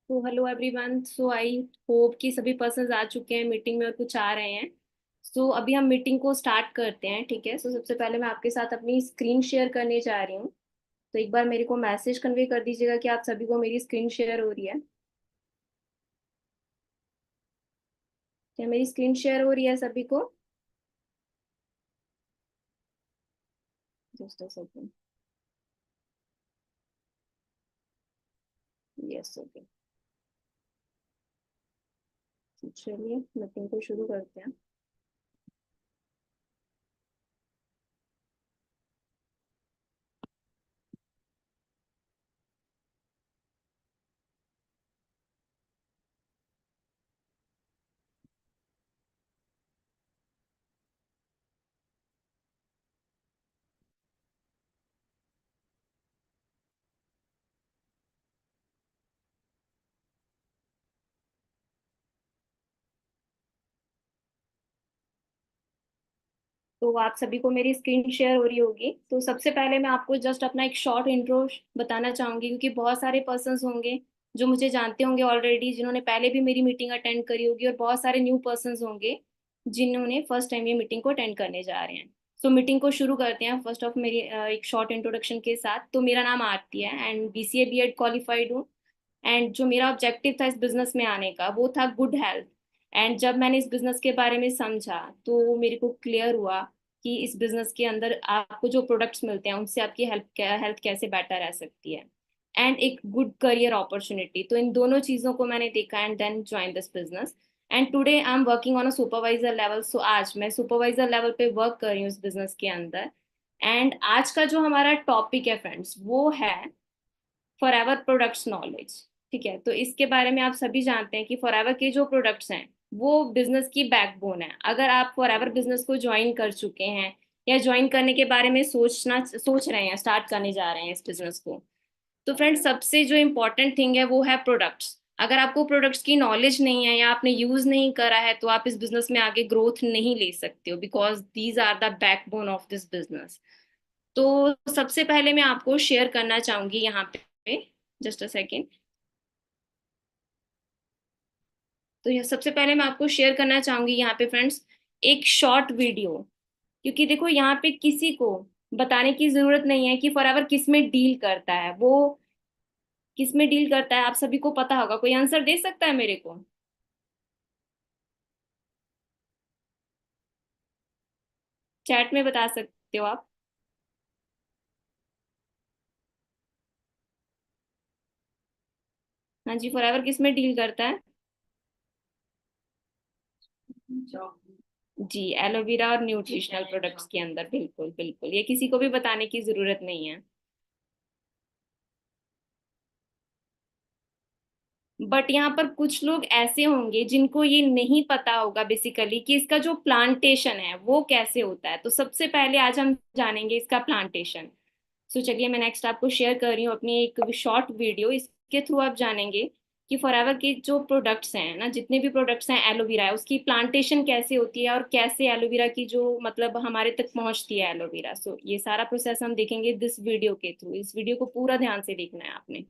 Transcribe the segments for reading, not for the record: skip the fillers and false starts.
तो hello everyone. So I hope कि सभी पर्सन्स आ चुके हैं मीटिंग में और कुछ आ रहे हैं। सो अभी हम मीटिंग को स्टार्ट करते हैं, ठीक है। सो सबसे पहले मैं आपके साथ अपनी स्क्रीन शेयर करने जा रही हूँ। तो एक बार मेरे को मैसेज कन्वे कर दीजिएगा कि आप सभी को मेरी स्क्रीन शेयर हो रही है। क्या मेरी स्क्रीन शेयर हो रही है सभी को? Just a second. Yes, okay. चलिए मीटिंग को शुरू करते हैं। तो आप सभी को मेरी स्क्रीन शेयर हो रही होगी। तो सबसे पहले मैं आपको जस्ट अपना एक शॉर्ट इंट्रो बताना चाहूंगी, क्योंकि बहुत सारे पर्सन्स होंगे जो मुझे जानते होंगे ऑलरेडी, जिन्होंने पहले भी मेरी मीटिंग अटेंड करी होगी, और बहुत सारे न्यू पर्सन्स होंगे जिन्होंने फर्स्ट टाइम ये मीटिंग को अटेंड करने जा रहे हैं। सो मीटिंग को शुरू करते हैं। फर्स्ट ऑफ मेरी एक शॉर्ट इंट्रोडक्शन के साथ। तो मेरा नाम आरती है एंड बीसीए बीएड क्वालिफाइड हूँ। एंड जो मेरा ऑब्जेक्टिव था इस बिजनेस में आने का, वो था गुड हेल्थ। एंड जब मैंने इस बिजनेस के बारे में समझा तो मेरे को क्लियर हुआ कि इस बिजनेस के अंदर आपको जो प्रोडक्ट्स मिलते हैं उनसे आपकी हेल्थ कैसे बेटर रह सकती है, एंड एक गुड करियर अपॉर्चुनिटी। तो इन दोनों चीज़ों को मैंने देखा and then join this business. And today I am working on a supervisor level. So आज मैं सुपरवाइजर लेवल पे वर्क कर रही हूँ इस बिजनेस के अंदर। एंड आज का जो हमारा टॉपिक है फ्रेंड्स, वो है फॉरएवर प्रोडक्ट्स नॉलेज। ठीक है, तो इसके बारे में आप सभी जानते हैं कि फॉरएवर के जो प्रोडक्ट्स हैं वो बिजनेस की बैकबोन है। अगर आप फॉरएवर बिजनेस को ज्वाइन कर चुके हैं या ज्वाइन करने के बारे में सोच रहे हैं, स्टार्ट करने जा रहे हैं इस बिजनेस को, तो फ्रेंड्स सबसे जो इम्पोर्टेंट थिंग है वो है प्रोडक्ट्स। अगर आपको प्रोडक्ट्स की नॉलेज नहीं है या आपने यूज नहीं करा है तो आप इस बिजनेस में आगे ग्रोथ नहीं ले सकते हो, because these are the backbone of this business. तो सबसे पहले मैं आपको शेयर करना चाहूंगी यहाँ पे, जस्ट अ सेकेंड। तो यह सबसे पहले मैं आपको शेयर करना चाहूंगी यहाँ पे फ्रेंड्स एक शॉर्ट वीडियो। क्योंकि देखो यहाँ पे किसी को बताने की जरूरत नहीं है कि फॉरएवर किस में डील करता है। वो किस में डील करता है आप सभी को पता होगा। कोई आंसर दे सकता है मेरे को? चैट में बता सकते हो आप। हाँ जी, फॉरएवर किस में डील करता है? जी, एलोवेरा और न्यूट्रिशनल प्रोडक्ट्स के अंदर। बिल्कुल बिल्कुल, ये किसी को भी बताने की जरूरत नहीं है। बट यहाँ पर कुछ लोग ऐसे होंगे जिनको ये नहीं पता होगा बेसिकली कि इसका जो प्लांटेशन है वो कैसे होता है। तो सबसे पहले आज हम जानेंगे इसका प्लांटेशन। सो चलिए मैं नेक्स्ट आपको शेयर कर रही हूँ अपनी एक शॉर्ट वीडियो। इसके थ्रू आप जानेंगे कि फॉरएवर के जो प्रोडक्ट्स हैं ना, जितने भी प्रोडक्ट्स हैं, एलोवेरा है उसकी प्लांटेशन कैसे होती है और कैसे एलोवेरा की जो मतलब हमारे तक पहुंचती है एलोवेरा। सो ये सारा प्रोसेस हम देखेंगे दिस वीडियो के थ्रू। इस वीडियो को पूरा ध्यान से देखना है आपने।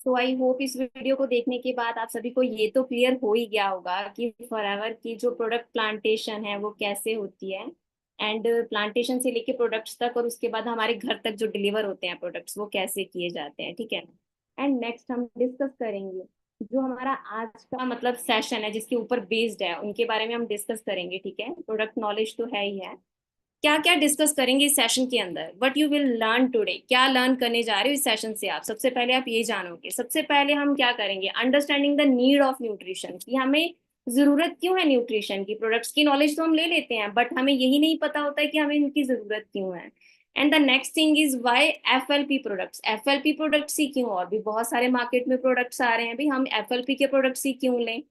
सो आई होप इस वीडियो को देखने के बाद आप सभी को ये तो क्लियर हो ही गया होगा कि फॉरएवर की जो प्रोडक्ट प्लांटेशन है वो कैसे होती है, एंड प्लांटेशन से लेके प्रोडक्ट्स तक, और उसके बाद हमारे घर तक जो डिलीवर होते हैं प्रोडक्ट्स वो कैसे किए जाते हैं, ठीक है। एंड नेक्स्ट हम डिस्कस करेंगे जो हमारा आज का मतलब सेशन है जिसके ऊपर बेस्ड है उनके बारे में हम डिस्कस करेंगे, ठीक है। प्रोडक्ट नॉलेज तो है ही है। क्या क्या डिस्कस करेंगे इस सेशन के अंदर, what you will learn today, क्या लर्न करने जा रहे हो इस सेशन से आप, सबसे पहले आप ये जानोगे। सबसे पहले हम क्या करेंगे, understanding the need of nutrition, कि हमें जरूरत क्यों है न्यूट्रिशन की। प्रोडक्ट्स की नॉलेज तो हम ले लेते हैं बट हमें यही नहीं पता होता है कि हमें इनकी जरूरत क्यों है। And the next thing is why FLP products, FLP products ही क्यों, और भी बहुत सारे मार्केट में प्रोडक्ट्स आ रहे हैं, भाई हम एफएलपी के प्रोडक्ट्स ही क्यों लें।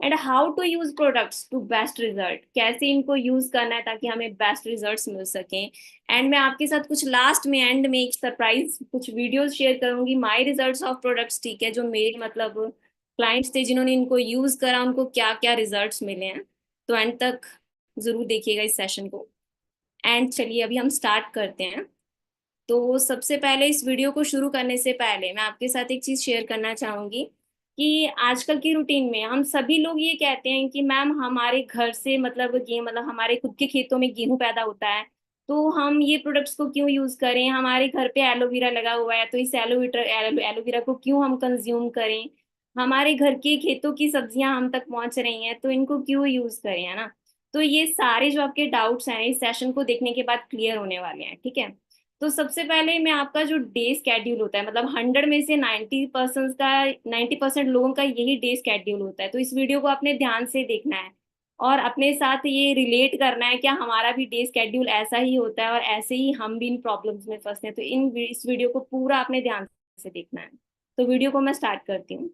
And how to use products to best result, कैसे इनको यूज करना है ताकि हमें बेस्ट रिजल्ट्स मिल सकें। एंड मैं आपके साथ कुछ लास्ट में एंड में एक सरप्राइज कुछ वीडियोस शेयर करूंगी, माय रिजल्ट्स ऑफ प्रोडक्ट्स, ठीक है, जो मेरे मतलब क्लाइंट्स थे जिन्होंने इनको यूज करा उनको क्या क्या रिजल्ट्स मिले हैं। तो एंड तक जरूर देखिएगा इस सेशन को। एंड चलिए अभी हम स्टार्ट करते हैं। तो सबसे पहले इस वीडियो को शुरू करने से पहले मैं आपके साथ एक चीज शेयर करना चाहूंगी कि आजकल की रूटीन में हम सभी लोग ये कहते हैं कि मैम हमारे घर से मतलब मतलब हमारे खुद के खेतों में गेहूं पैदा होता है, तो हम ये प्रोडक्ट्स को क्यों यूज करें, हमारे घर पे एलोवेरा लगा हुआ है तो इस एलोवेरा को क्यों हम कंज्यूम करें, हमारे घर के खेतों की सब्जियां हम तक पहुंच रही हैं तो इनको क्यों यूज करें, है ना। तो ये सारे जो आपके डाउट्स हैं इस सेशन को देखने के बाद क्लियर होने वाले हैं, ठीक है। तो सबसे पहले मैं आपका जो डे स्केड्यूल होता है, मतलब 100 में से 90% का, 90% लोगों का यही डे स्केड्यूल होता है, तो इस वीडियो को आपने ध्यान से देखना है और अपने साथ ये रिलेट करना है क्या हमारा भी डे स्केड्यूल ऐसा ही होता है और ऐसे ही हम भी इन प्रॉब्लम्स में फंसते हैं। तो इस वीडियो को पूरा आपने ध्यान से देखना है। तो वीडियो को मैं स्टार्ट करती हूँ।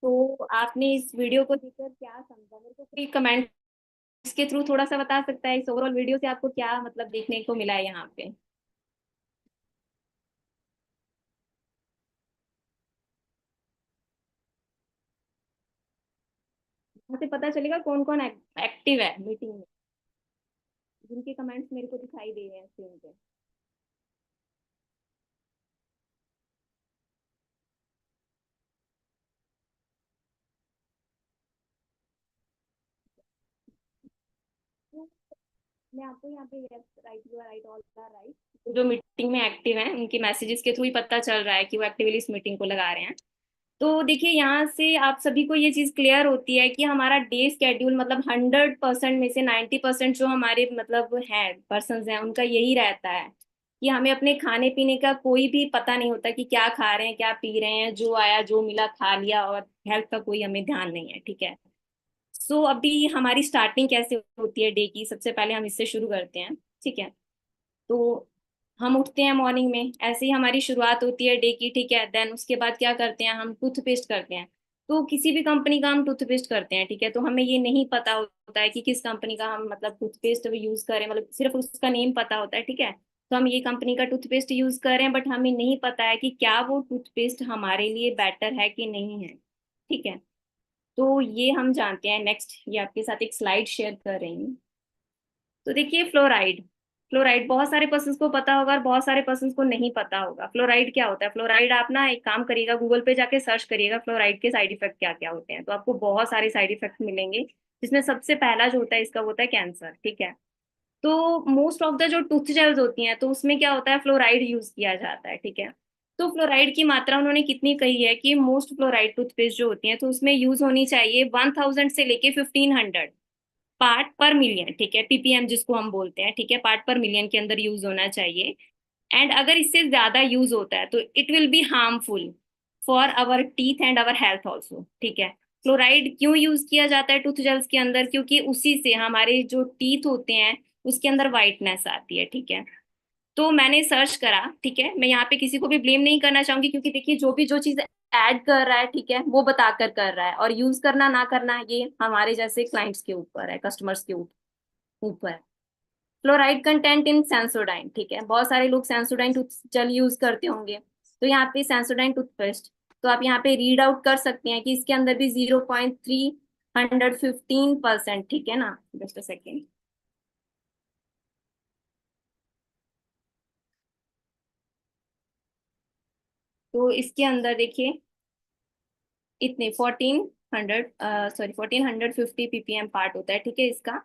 तो आपने इस वीडियो को देखकर क्या समझा, मेरे को कोई कमेंट के थ्रू थोड़ा सा बता सकता है इस ओवरऑल वीडियो से आपको क्या मतलब देखने को मिला है यहाँ पे। वहाँ से पता चलेगा कौन कौन एक्टिव है मीटिंग में, जिनके कमेंट्स मेरे को दिखाई दे रहे हैं स्क्रीन पे। तो मैं आपको यहाँ पे yes right, you are right, all are right, जो मीटिंग में एक्टिव हैं उनकी मैसेजेस के थ्रू ही पता चल रहा है कि वो एक्टिवली इस मीटिंग को लगा रहे हैं। तो देखिए यहाँ से आप सभी को ये चीज क्लियर होती है कि हमारा डे स्केड्यूल मतलब 100% में से 90% जो हमारे मतलब है पर्सन हैं उनका यही रहता है कि हमें अपने खाने पीने का कोई भी पता नहीं होता कि क्या खा रहे हैं क्या पी रहे हैं, जो आया जो मिला खा लिया, और हेल्थ का कोई हमें ध्यान नहीं है, ठीक है। सो अभी हमारी स्टार्टिंग कैसे होती है डे की, सबसे पहले हम इससे शुरू करते हैं, ठीक है। तो हम उठते हैं मॉर्निंग में, ऐसे ही हमारी शुरुआत होती है डे की, ठीक है। देन उसके बाद क्या करते हैं, हम टूथपेस्ट करते हैं। तो किसी भी कंपनी का हम टूथपेस्ट करते हैं, ठीक है, तो हमें ये नहीं पता होता है कि किस कंपनी का हम मतलब टूथपेस्ट यूज करें, मतलब सिर्फ उसका नेम पता होता है, ठीक है। तो हम ये कंपनी का टूथपेस्ट यूज कर रहे हैं बट हमें नहीं पता है कि क्या वो टूथपेस्ट हमारे लिए बेटर है कि नहीं है, ठीक है। तो ये हम जानते हैं। नेक्स्ट ये आपके साथ एक स्लाइड शेयर कर रही हूँ। तो देखिए फ्लोराइड। फ्लोराइड बहुत सारे पर्सन को पता होगा और बहुत सारे पर्सन को नहीं पता होगा। फ्लोराइड क्या होता है? फ्लोराइड आप ना एक काम करिएगा, गूगल पे जाके सर्च करिएगा फ्लोराइड के साइड इफेक्ट क्या क्या होते हैं, तो आपको बहुत सारे साइड इफेक्ट मिलेंगे। जिसमें सबसे पहला जो होता है इसका, वो होता है कैंसर। ठीक है। तो मोस्ट ऑफ द जो टूथ जेल्स होती हैं, तो उसमें क्या होता है, फ्लोराइड यूज किया जाता है। ठीक है। तो फ्लोराइड की मात्रा उन्होंने कितनी कही है कि मोस्ट फ्लोराइड टूथपेस्ट जो होती है, तो उसमें यूज होनी चाहिए 1000 से लेके 1500 पार्ट पर मिलियन। ठीक है, पीपीएम जिसको हम बोलते हैं। ठीक है, पार्ट पर मिलियन के अंदर यूज होना चाहिए। एंड अगर इससे ज्यादा यूज होता है तो it will be harmful for our teeth and our health also. ठीक है। फ्लोराइड क्यों यूज किया जाता है टूथ जेल्स के अंदर? क्योंकि उसी से हमारे जो टीथ होते हैं उसके अंदर वाइटनेस आती है। ठीक है। तो मैंने सर्च करा। ठीक है, मैं यहाँ पे किसी को भी ब्लेम नहीं करना चाहूंगी, क्योंकि देखिए जो चीज ऐड कर रहा है, ठीक है, वो बता कर रहा है, और यूज करना ना करना ये हमारे जैसे क्लाइंट्स के ऊपर है, कस्टमर्स के ऊपर है। फ्लोराइड कंटेंट इन सेंसोडाइन। ठीक है, बहुत सारे लोग सेंसोडाइन टूथजेल यूज करते होंगे। तो यहाँ पे सेंसोडाइन टूथपेस्ट, तो आप यहाँ पे रीड आउट कर सकते हैं कि इसके अंदर भी 0.315%। ठीक है ना, जस्ट अ सेकेंड। तो इसके अंदर देखिए इतने 1400, सॉरी 1450 ppm पार्ट होता है। ठीक है इसका।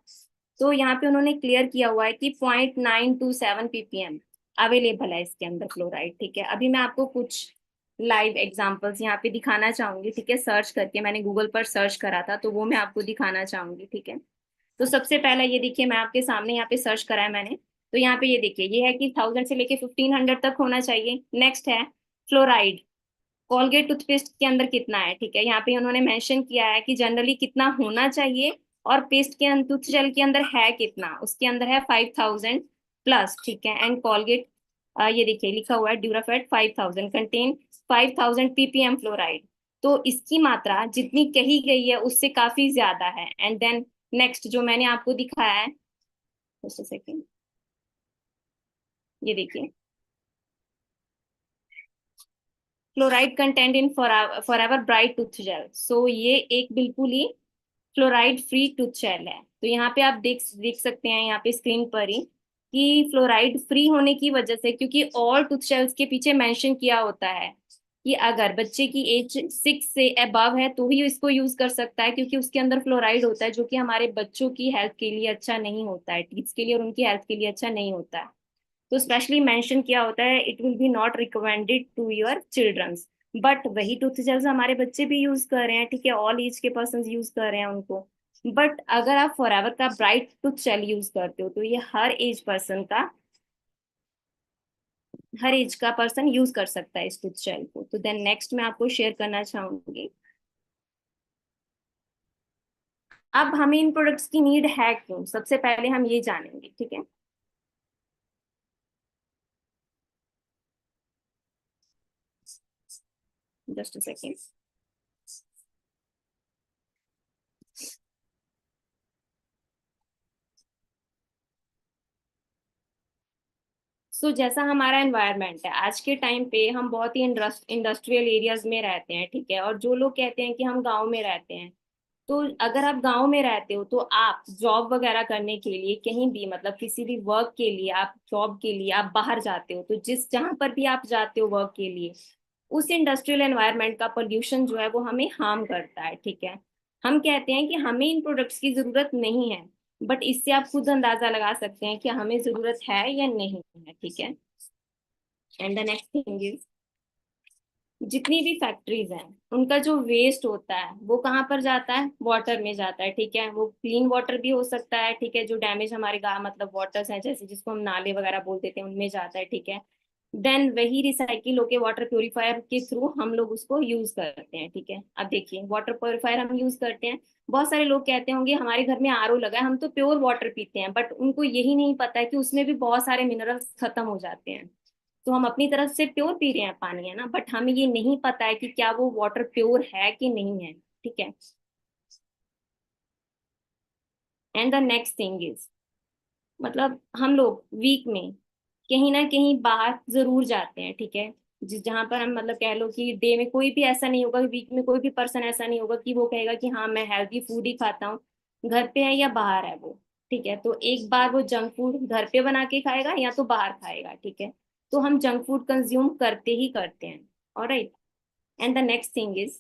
तो यहाँ पे उन्होंने क्लियर किया हुआ है कि 0.927 ppm अवेलेबल है इसके अंदर फ्लोराइड। ठीक है, अभी मैं आपको कुछ लाइव एग्जांपल्स यहाँ पे दिखाना चाहूंगी। ठीक है, सर्च करके मैंने गूगल पर सर्च करा था, तो वो मैं आपको दिखाना चाहूंगी। ठीक है। तो सबसे पहला ये देखिए, मैं आपके सामने यहाँ पे सर्च करा है मैंने। तो यहाँ पे ये देखिए, ये है कि 1000 से लेके 1500 तक होना चाहिए। नेक्स्ट है फ्लोराइड कोलगेट टूथपेस्ट के अंदर कितना है। ठीक है, यहाँ पे उन्होंने मेंशन किया है कि जनरली कितना होना चाहिए, और पेस्ट के टूथ जेल के अंदर है कितना, उसके अंदर है 5000 प्लस। ठीक है। एंड कोलगेट, ये देखिए लिखा हुआ है ड्यूराफेट 5000 कंटेन 5000 ppm फ्लोराइड। तो इसकी मात्रा जितनी कही गई है उससे काफी ज्यादा है। एंड देन नेक्स्ट जो मैंने आपको दिखाया है, जस्ट अ सेकेंड, ये देखिए fluoride content in Forever Bright tooth gel. So ये एक बिल्कुल ही फ्लोराइड फ्री टूथ जेल है। तो यहाँ पे आप देख देख सकते हैं यहाँ पे स्क्रीन पर ही कि फ्लोराइड फ्री होने की वजह से, क्योंकि ऑल टूथ जेल्स के पीछे मेंशन किया होता है कि अगर बच्चे की एज 6 से अबव है तो ही इसको यूज कर सकता है, क्योंकि उसके अंदर फ्लोराइड होता है जो कि हमारे बच्चों की हेल्थ के लिए अच्छा नहीं होता है, टीथ के लिए और उनकी हेल्थ के लिए अच्छा नहीं होता है। तो स्पेशली मेंशन किया होता है it will be not recommended to your childrens. But वही टूथ जेल्स हमारे बच्चे भी यूज कर रहे हैं। ठीक है, ऑल एज के पर्सन यूज कर रहे हैं उनको। बट अगर आप फॉरएवर का ब्राइट टूथ जेल यूज करते हो तो ये हर एज का पर्सन यूज कर सकता है इस टूथ जेल को। तो देन नेक्स्ट मैं आपको शेयर करना चाहूंगी, अब हमें इन प्रोडक्ट्स की नीड है क्यों, सबसे पहले हम ये जानेंगे। ठीक है। Just a second. जैसा हमारा एनवायरनमेंट है आज के टाइम पे, हम बहुत ही इंडस्ट्रियल एरियाज में रहते हैं। ठीक है, और जो लोग कहते हैं कि हम गांव में रहते हैं, तो अगर आप गांव में रहते हो तो आप जॉब वगैरह करने के लिए कहीं भी, मतलब किसी भी वर्क के लिए, आप जॉब के लिए आप बाहर जाते हो, तो जिस जहां पर भी आप जाते हो वर्क के लिए, उस इंडस्ट्रियल एनवायरनमेंट का पोल्यूशन जो है वो हमें हार्म करता है। ठीक है। हम कहते हैं कि हमें इन प्रोडक्ट्स की जरूरत नहीं है, बट इससे आप खुद अंदाजा लगा सकते हैं कि हमें जरूरत है या नहीं है। ठीक है। And the next thing is, जितनी भी फैक्ट्रीज हैं उनका जो वेस्ट होता है वो कहाँ पर जाता है, वाटर में जाता है। ठीक है, वो क्लीन वाटर भी हो सकता है। ठीक है, जो डैमेज हमारे गाँव मतलब वाटर्स हैं, जैसे जिसको हम नाले वगैरह बोल देते हैं, उनमें जाता है। ठीक है। देन वही रिसाइकिल होके वाटर प्योरीफायर के थ्रू हम लोग उसको यूज करते हैं। ठीक है, अब देखिए वाटर प्योरीफायर हम यूज करते हैं। बहुत सारे लोग कहते होंगे हमारे घर में आरओ लगा है, हम तो प्योर वाटर पीते हैं, बट उनको यही नहीं पता है कि उसमें भी बहुत सारे मिनरल्स खत्म हो जाते हैं। तो हम अपनी तरफ से प्योर पी रहे हैं पानी, है ना, बट हमें ये नहीं पता है कि क्या वो वाटर प्योर है कि नहीं है। ठीक है। And the next thing is, मतलब हम लोग वीक में कहीं ना कहीं बाहर जरूर जाते हैं। ठीक है, जिस जहाँ पर हम मतलब कह लो कि डे में कोई भी ऐसा नहीं होगा, वीक में कोई भी पर्सन ऐसा नहीं होगा कि वो कहेगा कि हाँ मैं हेल्दी फूड ही खाता हूँ, घर पे है या बाहर है वो। ठीक है, तो एक बार वो जंक फूड घर पे बना के खाएगा या तो बाहर खाएगा। ठीक है, तो हम जंक फूड कंज्यूम करते ही करते हैं। Alright. And the next thing is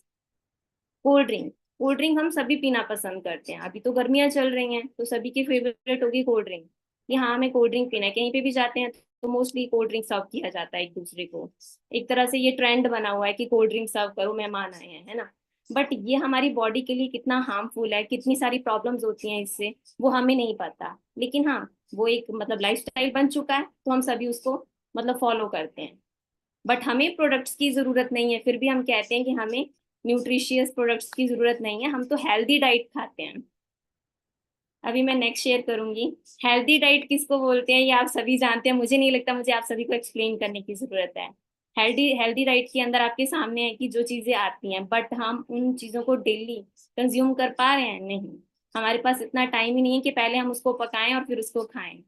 cold drink. Cold drink हम सभी पीना पसंद करते हैं, अभी तो गर्मियां चल रही हैं तो सभी की फेवरेट होगी कोल्ड ड्रिंक, कि हाँ हमें कोल्ड ड्रिंक पीना है। कहीं पे भी जाते हैं तो मोस्टली कोल्ड ड्रिंक सर्व किया जाता है एक दूसरे को। एक तरह से ये ट्रेंड बना हुआ है कि कोल्ड ड्रिंक सर्व करो, मेहमान आए हैं, है ना। बट ये हमारी बॉडी के लिए कितना हार्मफुल है, कितनी सारी प्रॉब्लम्स होती हैं इससे, वो हमें नहीं पता। लेकिन हाँ, वो एक मतलब लाइफस्टाइल बन चुका है तो हम सभी उसको मतलब फॉलो करते हैं। बट हमें प्रोडक्ट्स की जरूरत नहीं है, फिर भी हम कहते हैं कि हमें न्यूट्रिशियस प्रोडक्ट्स की जरूरत नहीं है, हम तो हेल्दी डाइट खाते हैं। अभी मैं नेक्स्ट शेयर करूंगी। हेल्दी डाइट किसको बोलते हैं ये आप सभी जानते हैं, मुझे नहीं लगता मुझे आप सभी को एक्सप्लेन करने की जरूरत है। हेल्दी हेल्दी डाइट के अंदर आपके सामने है कि जो चीजें आती हैं, बट हम उन चीजों को डेली कंज्यूम कर पा रहे हैं? नहीं। हमारे पास इतना टाइम ही नहीं है कि पहले हम उसको पकाएं और फिर उसको खाएं,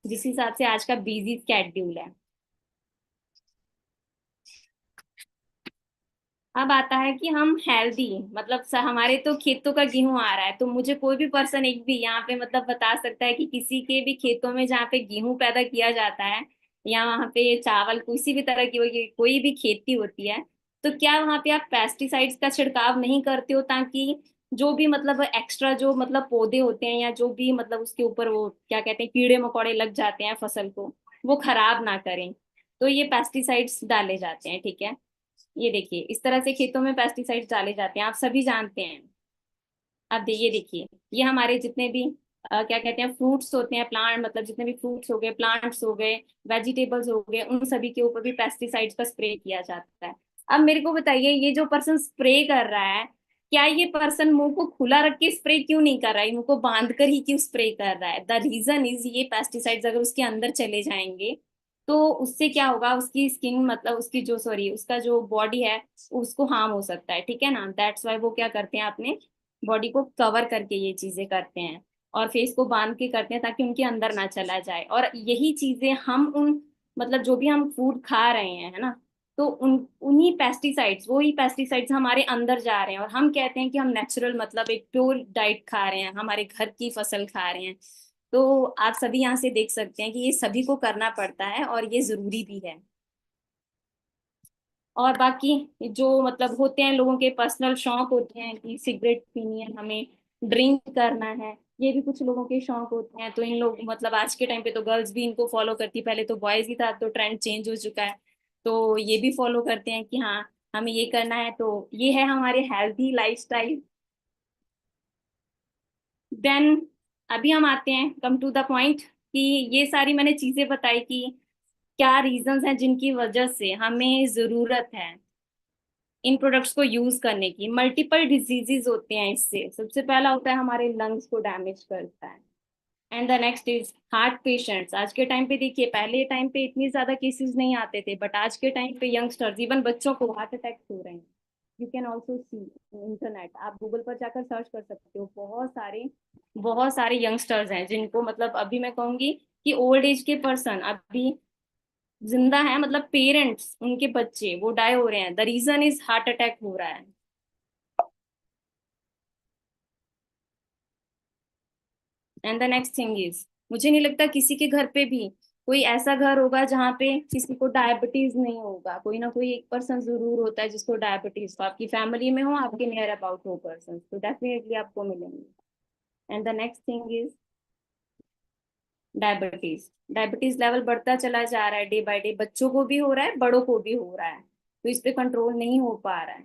जिस हिसाब से आज का बिजी स्केड्यूल है। अब आता है कि हम हेल्दी मतलब हमारे तो खेतों का गेहूं आ रहा है, तो मुझे कोई भी पर्सन एक भी यहाँ पे मतलब बता सकता है कि किसी के भी खेतों में जहाँ पे गेहूं पैदा किया जाता है या वहाँ पे चावल किसी भी तरह की कोई भी खेती होती है, तो क्या वहाँ पे आप पेस्टिसाइड्स का छिड़काव नहीं करते हो ताकि जो भी मतलब एक्स्ट्रा जो मतलब पौधे होते हैं या जो भी मतलब उसके ऊपर वो क्या कहते हैं कीड़े मकोड़े लग जाते हैं फसल को, वो खराब ना करें, तो ये पेस्टिसाइड्स डाले जाते हैं। ठीक है, ये देखिए इस तरह से खेतों में पेस्टिसाइड्स डाले जाते हैं, आप सभी जानते हैं। अब ये देखिए, ये हमारे जितने भी क्या कहते हैं फ्रूट्स होते हैं, प्लांट मतलब जितने भी फ्रूट्स हो गए, प्लांट्स हो गए, वेजिटेबल्स हो गए, उन सभी के ऊपर भी पेस्टिसाइड्स का स्प्रे किया जाता है। अब मेरे को बताइए, ये जो पर्सन स्प्रे कर रहा है, क्या ये पर्सन मुंह को खुला रख के स्प्रे क्यों नहीं कर रहा है, मुंह को बांध कर ही क्यों स्प्रे कर रहा है? द रीजन इज ये पेस्टिसाइड्स अगर उसके अंदर चले जाएंगे तो उससे क्या होगा, उसकी स्किन मतलब उसकी जो सॉरी उसका जो बॉडी है उसको हार्म हो सकता है। ठीक है ना, दैट्स वाई वो क्या करते हैं अपने बॉडी को कवर करके ये चीजें करते हैं और फेस को बांध के करते हैं ताकि उनके अंदर ना चला जाए। और यही चीजें हम उन मतलब जो भी हम फूड खा रहे हैं, है ना, तो उन्हीं पेस्टिसाइड्स, वो ही पेस्टिसाइड्स हमारे अंदर जा रहे हैं और हम कहते हैं कि हम नेचुरल मतलब एक प्योर डाइट खा रहे हैं, हमारे घर की फसल खा रहे हैं। तो आप सभी यहाँ से देख सकते हैं कि ये सभी को करना पड़ता है और ये जरूरी भी है। और बाकी जो मतलब होते हैं लोगों के पर्सनल शौक होते हैं कि सिगरेट पीनी है हमें, ड्रिंक करना है, ये भी कुछ लोगों के शौक होते हैं। तो इन लोग मतलब आज के टाइम पे तो गर्ल्स भी इनको फॉलो करती, पहले तो बॉयज ही था, तो ट्रेंड चेंज हो चुका है। तो ये भी फॉलो करते हैं कि हाँ हमें ये करना है, तो ये है हमारे हेल्थी लाइफस्टाइल। देन अभी हम आते हैं कम टू द पॉइंट कि ये सारी मैंने चीजें बताई कि क्या रीजंस हैं जिनकी वजह से हमें जरूरत है इन प्रोडक्ट्स को यूज करने की। मल्टीपल डिजीजेस होते हैं इससे, सबसे पहला होता है हमारे लंग्स को डैमेज करता है। And the next is heart patients. आज के टाइम पे देखिए, पहले टाइम पे इतनी ज्यादा केसेस नहीं आते थे, बट आज के टाइम पे यंगस्टर्स इवन बच्चों को हार्ट अटैक हो रहे हैं। You can also see internet, आप गूगल पर जाकर सर्च कर सकते हो, बहुत सारे यंगस्टर्स हैं जिनको मतलब अभी मैं कहूंगी कि ओल्ड एज के पर्सन अभी जिंदा है, मतलब पेरेंट्स उनके बच्चे वो डाई हो रहे हैं, the reason is heart attack हो रहा है। And the next thing is, मुझे नहीं लगता किसी के घर पे भी कोई ऐसा घर होगा जहाँ पे किसी को डायबिटीज नहीं होगा, कोई ना कोई एक पर्सन जरूर होता है जिसको डायबिटीज, तो आपकी फैमिली में हो, आपके नियर अबाउट हो पर्सन, तो डेफिनेटली आपको मिलेंगे। And the next thing is diabetes. Diabetes level बढ़ता चला जा रहा है डे बाय डे, बच्चों को भी हो रहा है, बड़ों को भी हो रहा है, तो इस पे कंट्रोल नहीं हो पा रहा है।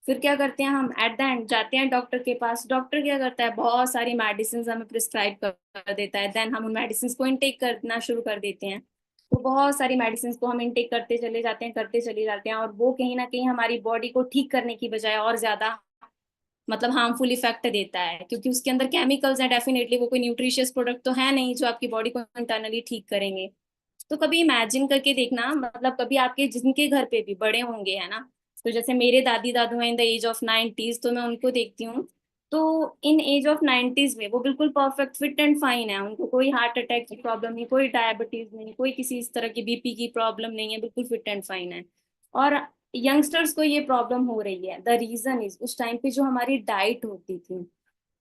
फिर क्या करते हैं हम, एट द एंड जाते हैं डॉक्टर के पास, डॉक्टर क्या करता है बहुत सारी मेडिसिन हमें प्रिस्क्राइब कर देता है, देन हम उन मेडिसिन को इनटेक करना शुरू कर देते हैं। तो बहुत सारी मेडिसिन को हम इनटेक करते चले जाते हैं, करते चले जाते हैं, और वो कहीं ना कहीं हमारी बॉडी को ठीक करने की बजाय और ज्यादा मतलब हार्मफुल इफेक्ट देता है, क्योंकि उसके अंदर केमिकल्स हैं, डेफिनेटली वो कोई न्यूट्रिशियस प्रोडक्ट तो है नहीं जो आपकी बॉडी को इंटरनली ठीक करेंगे। तो कभी इमेजिन करके देखना, मतलब कभी आपके जिनके घर पे भी बड़े होंगे, है ना, तो जैसे मेरे दादी दादू हैं in the age of 90s, तो मैं उनको देखती हूँ तो इन एज ऑफ 90s में वो बिल्कुल परफेक्ट फिट एंड फाइन है, उनको कोई हार्ट अटैक की प्रॉब्लम नहीं, कोई डायबिटीज नहीं, कोई किसी इस तरह की बीपी की प्रॉब्लम नहीं है, बिल्कुल फिट एंड फाइन है। और यंगस्टर्स को ये प्रॉब्लम हो रही है, द रीजन इज उस टाइम पे जो हमारी डाइट होती थी,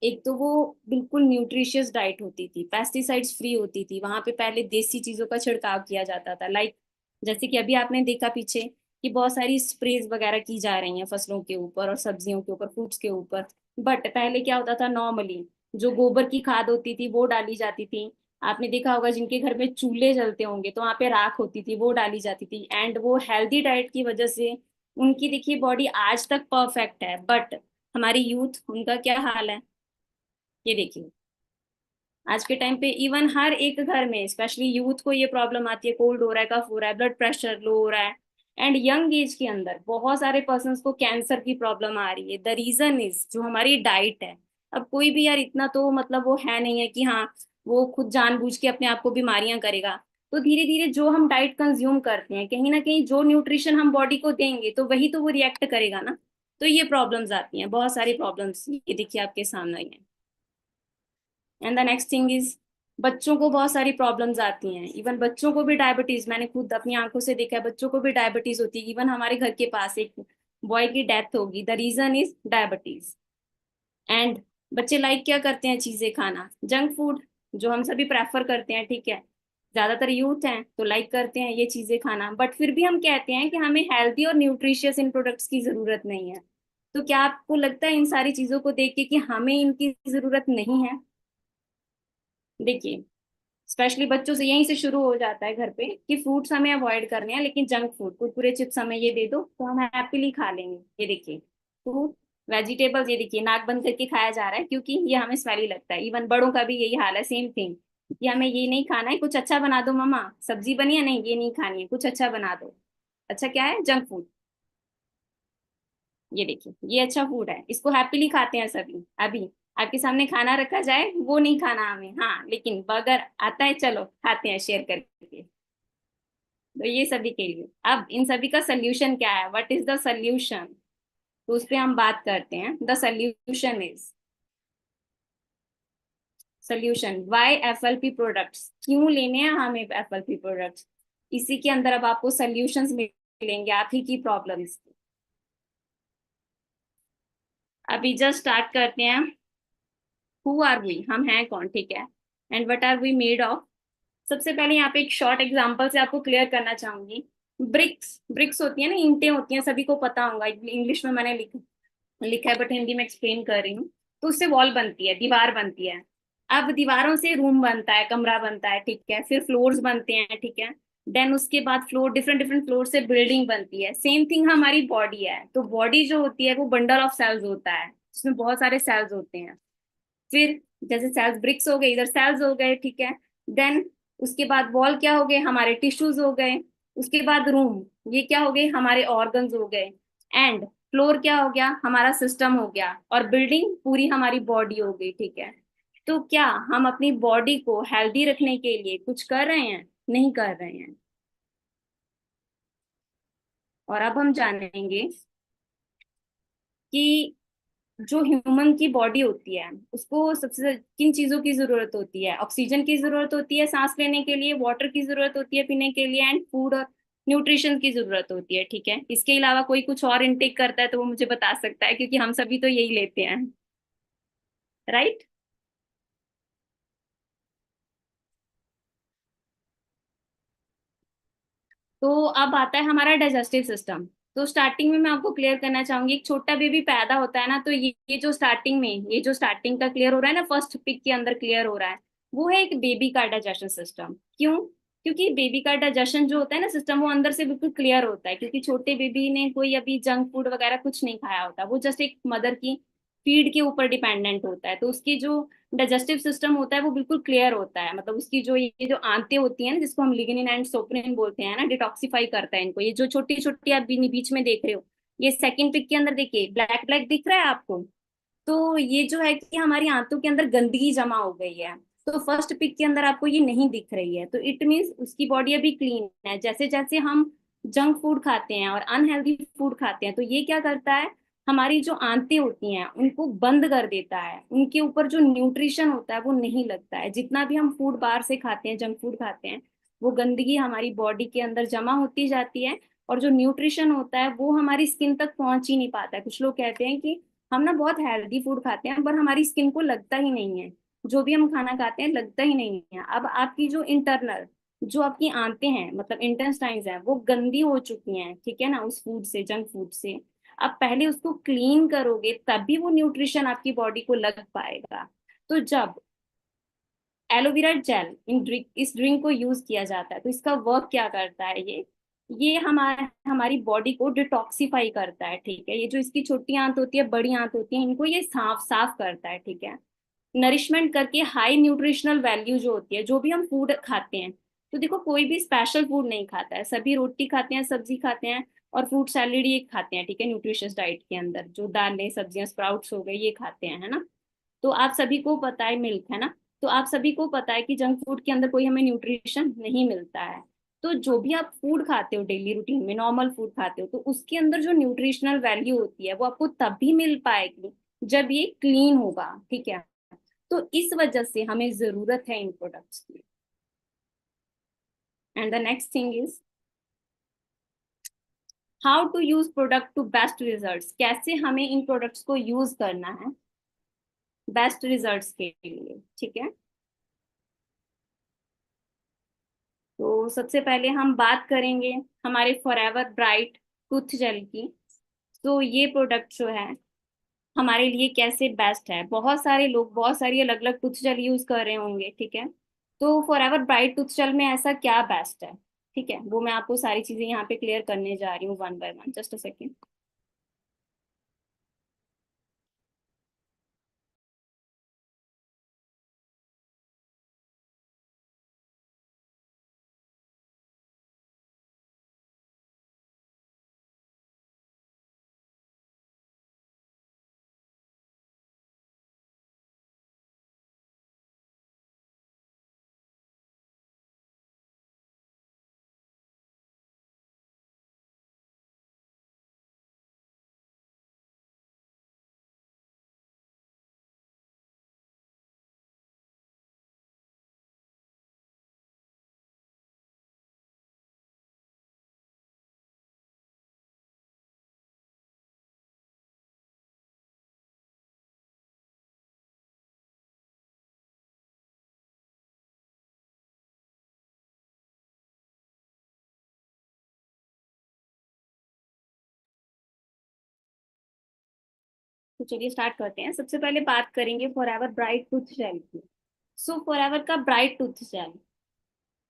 एक तो वो बिल्कुल न्यूट्रिशियस डाइट होती थी, पेस्टिसाइड्स फ्री होती थी, वहां पे पहले देसी चीजों का छिड़काव किया जाता था, लाइक जैसे कि अभी आपने देखा पीछे कि बहुत सारी स्प्रेज वगैरह की जा रही हैं फसलों के ऊपर और सब्जियों के ऊपर, फ्रूट्स के ऊपर। बट पहले क्या होता था, नॉर्मली जो गोबर की खाद होती थी वो डाली जाती थी। आपने देखा होगा जिनके घर में चूल्हे जलते होंगे तो वहां पे राख होती थी, वो डाली जाती थी, एंड वो हेल्दी डाइट की वजह से उनकी देखिए बॉडी आज तक परफेक्ट है। बट हमारी यूथ, उनका क्या हाल है, ये देखिए। आज के टाइम पे इवन हर एक घर में स्पेशली यूथ को ये प्रॉब्लम आती है, कोल्ड हो रहा है, कफ हो रहा है, ब्लड प्रेशर लो हो रहा है, एंड यंग एज के अंदर बहुत सारे पर्सन्स को कैंसर की प्रॉब्लम आ रही है। द रीजन इज जो हमारी डाइट है। अब कोई भी यार इतना तो मतलब वो है नहीं है कि हाँ वो खुद जानबूझ के अपने आप को बीमारियां करेगा। तो धीरे धीरे जो हम डाइट कंज्यूम करते हैं, कहीं ना कहीं जो न्यूट्रिशन हम बॉडी को देंगे तो वही तो वो रिएक्ट करेगा ना। तो ये प्रॉब्लम्स आती हैं, बहुत सारी प्रॉब्लम्स, ये देखिए आपके सामने ही है। And the next thing is बच्चों को बहुत सारी प्रॉब्लम्स आती हैं, इवन बच्चों को भी डायबिटीज, मैंने खुद अपनी आंखों से देखा है, बच्चों को भी डायबिटीज होती है। इवन हमारे घर के पास एक बॉय की डेथ होगी, the reason is diabetes. And बच्चे लाइक क्या करते हैं चीजें खाना, जंक फूड, जो हम सभी प्रेफर करते हैं, ठीक है। ज्यादातर यूथ हैं तो लाइक करते हैं ये चीजें खाना, बट फिर भी हम कहते हैं कि हमें हेल्दी और न्यूट्रिशियस इन प्रोडक्ट्स की जरूरत नहीं है। तो क्या आपको लगता है इन सारी चीजों को देख के कि हमें इनकी जरूरत नहीं है? देखिए, स्पेशली बच्चों से यहीं से शुरू हो जाता है घर पे कि फ्रूट्स हमें अवॉइड करने हैं, लेकिन जंक फूड, कुरकुरे चिप्स हमें ये दे दो तो हम हैप्पीली खा लेंगे। ये देखिए, फ्रूट, वेजिटेबल्स, ये देखिए नाक बंद करके खाया जा रहा है क्योंकि ये हमें स्मेली लगता है। इवन बड़ों का भी यही हाल है, सेम थिंग, कि हमें ये नहीं खाना है, कुछ अच्छा बना दो मम्मा, सब्जी बनी है, नहीं ये नहीं खानी है, कुछ अच्छा बना दो। अच्छा क्या है, जंक फूड। ये देखिए, ये अच्छा फूड है, इसको हैप्पीली खाते हैं सभी। अभी आपके सामने खाना रखा जाए, वो नहीं खाना हमें, हाँ लेकिन बर्गर आता है, चलो खाते हैं शेयर करके। तो ये सभी के लिए, अब इन सभी का सोल्यूशन क्या है, व्हाट इज द सोल्यूशन? तो उस पे हम बात करते हैं। The solution is, solution why FLP products, क्यों लेने हैं हमें एफएलपी प्रोडक्ट्स। इसी के अंदर अब आपको सोल्यूशंस मिलेंगे आप ही की प्रॉब्लम्स। अभी जस्ट स्टार्ट करते हैं। हु आर वी, हम हैं कौन, ठीक है। And what are we made of. सबसे पहले यहाँ पे एक शॉर्ट एग्जांपल से आपको क्लियर करना चाहूंगी। ब्रिक्स, ब्रिक्स होती है ना, ईंटें होती हैं, सभी को पता होगा, इंग्लिश में मैंने लिखा है बट हिंदी में एक्सप्लेन कर रही हूँ। तो उससे वॉल बनती है, दीवार बनती है। अब दीवारों से रूम बनता है, कमरा बनता है, ठीक है, फिर फ्लोर्स बनते हैं, ठीक है। देन उसके बाद फ्लोर, डिफरेंट डिफरेंट फ्लोर से बिल्डिंग बनती है। सेम थिंग हमारी बॉडी है, तो बॉडी जो होती है वो बंडल ऑफ सेल्स होता है, उसमें बहुत सारे सेल्स होते हैं। फिर जैसे सेल्स, ब्रिक्स हो गए, इधर सेल्स हो गए, ठीक है। देन उसके बाद वॉल क्या हो गए, हमारे टिश्यूज हो गए। उसके बाद रूम, ये क्या हो गए, हमारे ऑर्गन्स हो गए। एंड फ्लोर क्या हो गया, हमारा सिस्टम हो गया। और बिल्डिंग पूरी हमारी बॉडी हो गई, ठीक है। तो क्या हम अपनी बॉडी को हेल्दी रखने के लिए कुछ कर रहे हैं? नहीं कर रहे हैं। और अब हम जानेंगे कि जो ह्यूमन की बॉडी होती है उसको सबसे किन चीजों की जरूरत होती है। ऑक्सीजन की जरूरत होती है सांस लेने के लिए, वाटर की जरूरत होती है पीने के लिए, एंड फूड और न्यूट्रिशन की जरूरत होती है, ठीक है। इसके अलावा कोई कुछ और इनटेक करता है तो वो मुझे बता सकता है, क्योंकि हम सभी तो यही लेते हैं, राइट। तो अब आता है हमारा डाइजेस्टिव सिस्टम। तो स्टार्टिंग में मैं आपको क्लियर करना चाहूंगी, एक छोटा बेबी पैदा होता है ना, तो ये जो स्टार्टिंग में, ये जो स्टार्टिंग का क्लियर हो रहा है ना, फर्स्ट पिक के अंदर क्लियर हो रहा है, वो है एक बेबी का डाइजेशन सिस्टम। क्यों? क्योंकि बेबी का डाइजेशन जो होता है ना सिस्टम, वो अंदर से बिल्कुल क्लियर होता है, क्योंकि छोटे बेबी ने कोई अभी जंक फूड वगैरह कुछ नहीं खाया होता, वो जस्ट एक मदर की फीड के ऊपर डिपेंडेंट होता है। तो उसकी जो डाइजेस्टिव सिस्टम होता है वो बिल्कुल क्लियर होता है, मतलब उसकी जो ये जो आंतें होती हैं ना, जिसको हम लिग्निन एंड सोप्रिन बोलते हैं ना, डिटॉक्सिफाई करता है इनको। ये जो छोटी छोटी आप बीच में देख रहे हो, ये सेकंड पिक के अंदर देखिए, ब्लैक ब्लैक दिख रहा है आपको। तो ये जो है कि हमारी आंतों के अंदर गंदगी जमा हो गई है। तो फर्स्ट पिक के अंदर आपको ये नहीं दिख रही है, तो इट मीन्स उसकी बॉडी अभी क्लीन है। जैसे जैसे हम जंक फूड खाते हैं और अनहेल्दी फूड खाते हैं, तो ये क्या करता है, हमारी जो आंतें होती हैं उनको बंद कर देता है, उनके ऊपर जो न्यूट्रिशन होता है वो नहीं लगता है। जितना भी हम फूड बाहर से खाते हैं, जंक फूड खाते हैं, वो गंदगी हमारी बॉडी के अंदर जमा होती जाती है, और जो न्यूट्रिशन होता है वो हमारी स्किन तक पहुंच ही नहीं पाता है। कुछ लोग कहते हैं कि हम ना बहुत हेल्दी फूड खाते हैं पर हमारी स्किन को लगता ही नहीं है, जो भी हम खाना खाते हैं लगता ही नहीं है। अब आपकी जो इंटरनल, जो आपकी आंतें हैं, मतलब इंटेस्टाइन्स हैं, वो गंदी हो चुकी हैं, ठीक है ना, उस फूड से, जंक फूड से। आप पहले उसको क्लीन करोगे तभी वो न्यूट्रिशन आपकी बॉडी को लग पाएगा। तो जब एलोवेरा जेल इस ड्रिंक को यूज किया जाता है तो इसका वर्क क्या करता है, ये हमारी बॉडी को डिटॉक्सिफाई करता है, ठीक है। ये जो इसकी छोटी आंत होती है, बड़ी आंत होती है, इनको ये साफ साफ करता है, ठीक है। नरिशमेंट करके हाई न्यूट्रिशनल वैल्यू जो होती है, जो भी हम फूड खाते हैं, तो देखो कोई भी स्पेशल फूड नहीं खाता है, सभी रोटी खाते हैं, सब्जी खाते हैं, और फ्रूट सैलेड ये खाते हैं, ठीक है। न्यूट्रिशियस डाइट के अंदर जो दालें सब्जियां स्प्राउट्स हो गए ये खाते हैं, है ना। तो आप सभी को पता है, मिल्क है ना, तो आप सभी को पता है कि जंक फूड के अंदर कोई हमें न्यूट्रिशन नहीं मिलता है। तो जो भी आप फूड खाते हो डेली रूटीन में, नॉर्मल फूड खाते हो, तो उसके अंदर जो न्यूट्रिशनल वैल्यू होती है वो आपको तभी मिल पाएगी जब ये क्लीन होगा, ठीक है। तो इस वजह से हमें जरूरत है इन प्रोडक्ट्स की। And the next thing is how to use product to best results. कैसे हमें इन प्रोडक्ट्स को यूज करना है बेस्ट रिजल्ट्स के लिए, ठीक है। तो सबसे पहले हम बात करेंगे हमारे फॉरएवर ब्राइट टूथ जेल की। तो ये प्रोडक्ट जो है हमारे लिए कैसे बेस्ट है, बहुत सारे लोग बहुत सारी अलग अलग टूथ जेल यूज कर रहे होंगे, ठीक है। तो फॉरएवर ब्राइट टूथ जेल में ऐसा क्या बेस्ट है, ठीक है, वो मैं आपको सारी चीजें यहाँ पे क्लियर करने जा रही हूँ one by one. Just a second. तो चलिए स्टार्ट करते हैं। सबसे पहले बात करेंगे फॉरएवर ब्राइट टूथ जेल की। सो फॉरएवर का ब्राइट टूथ जेल,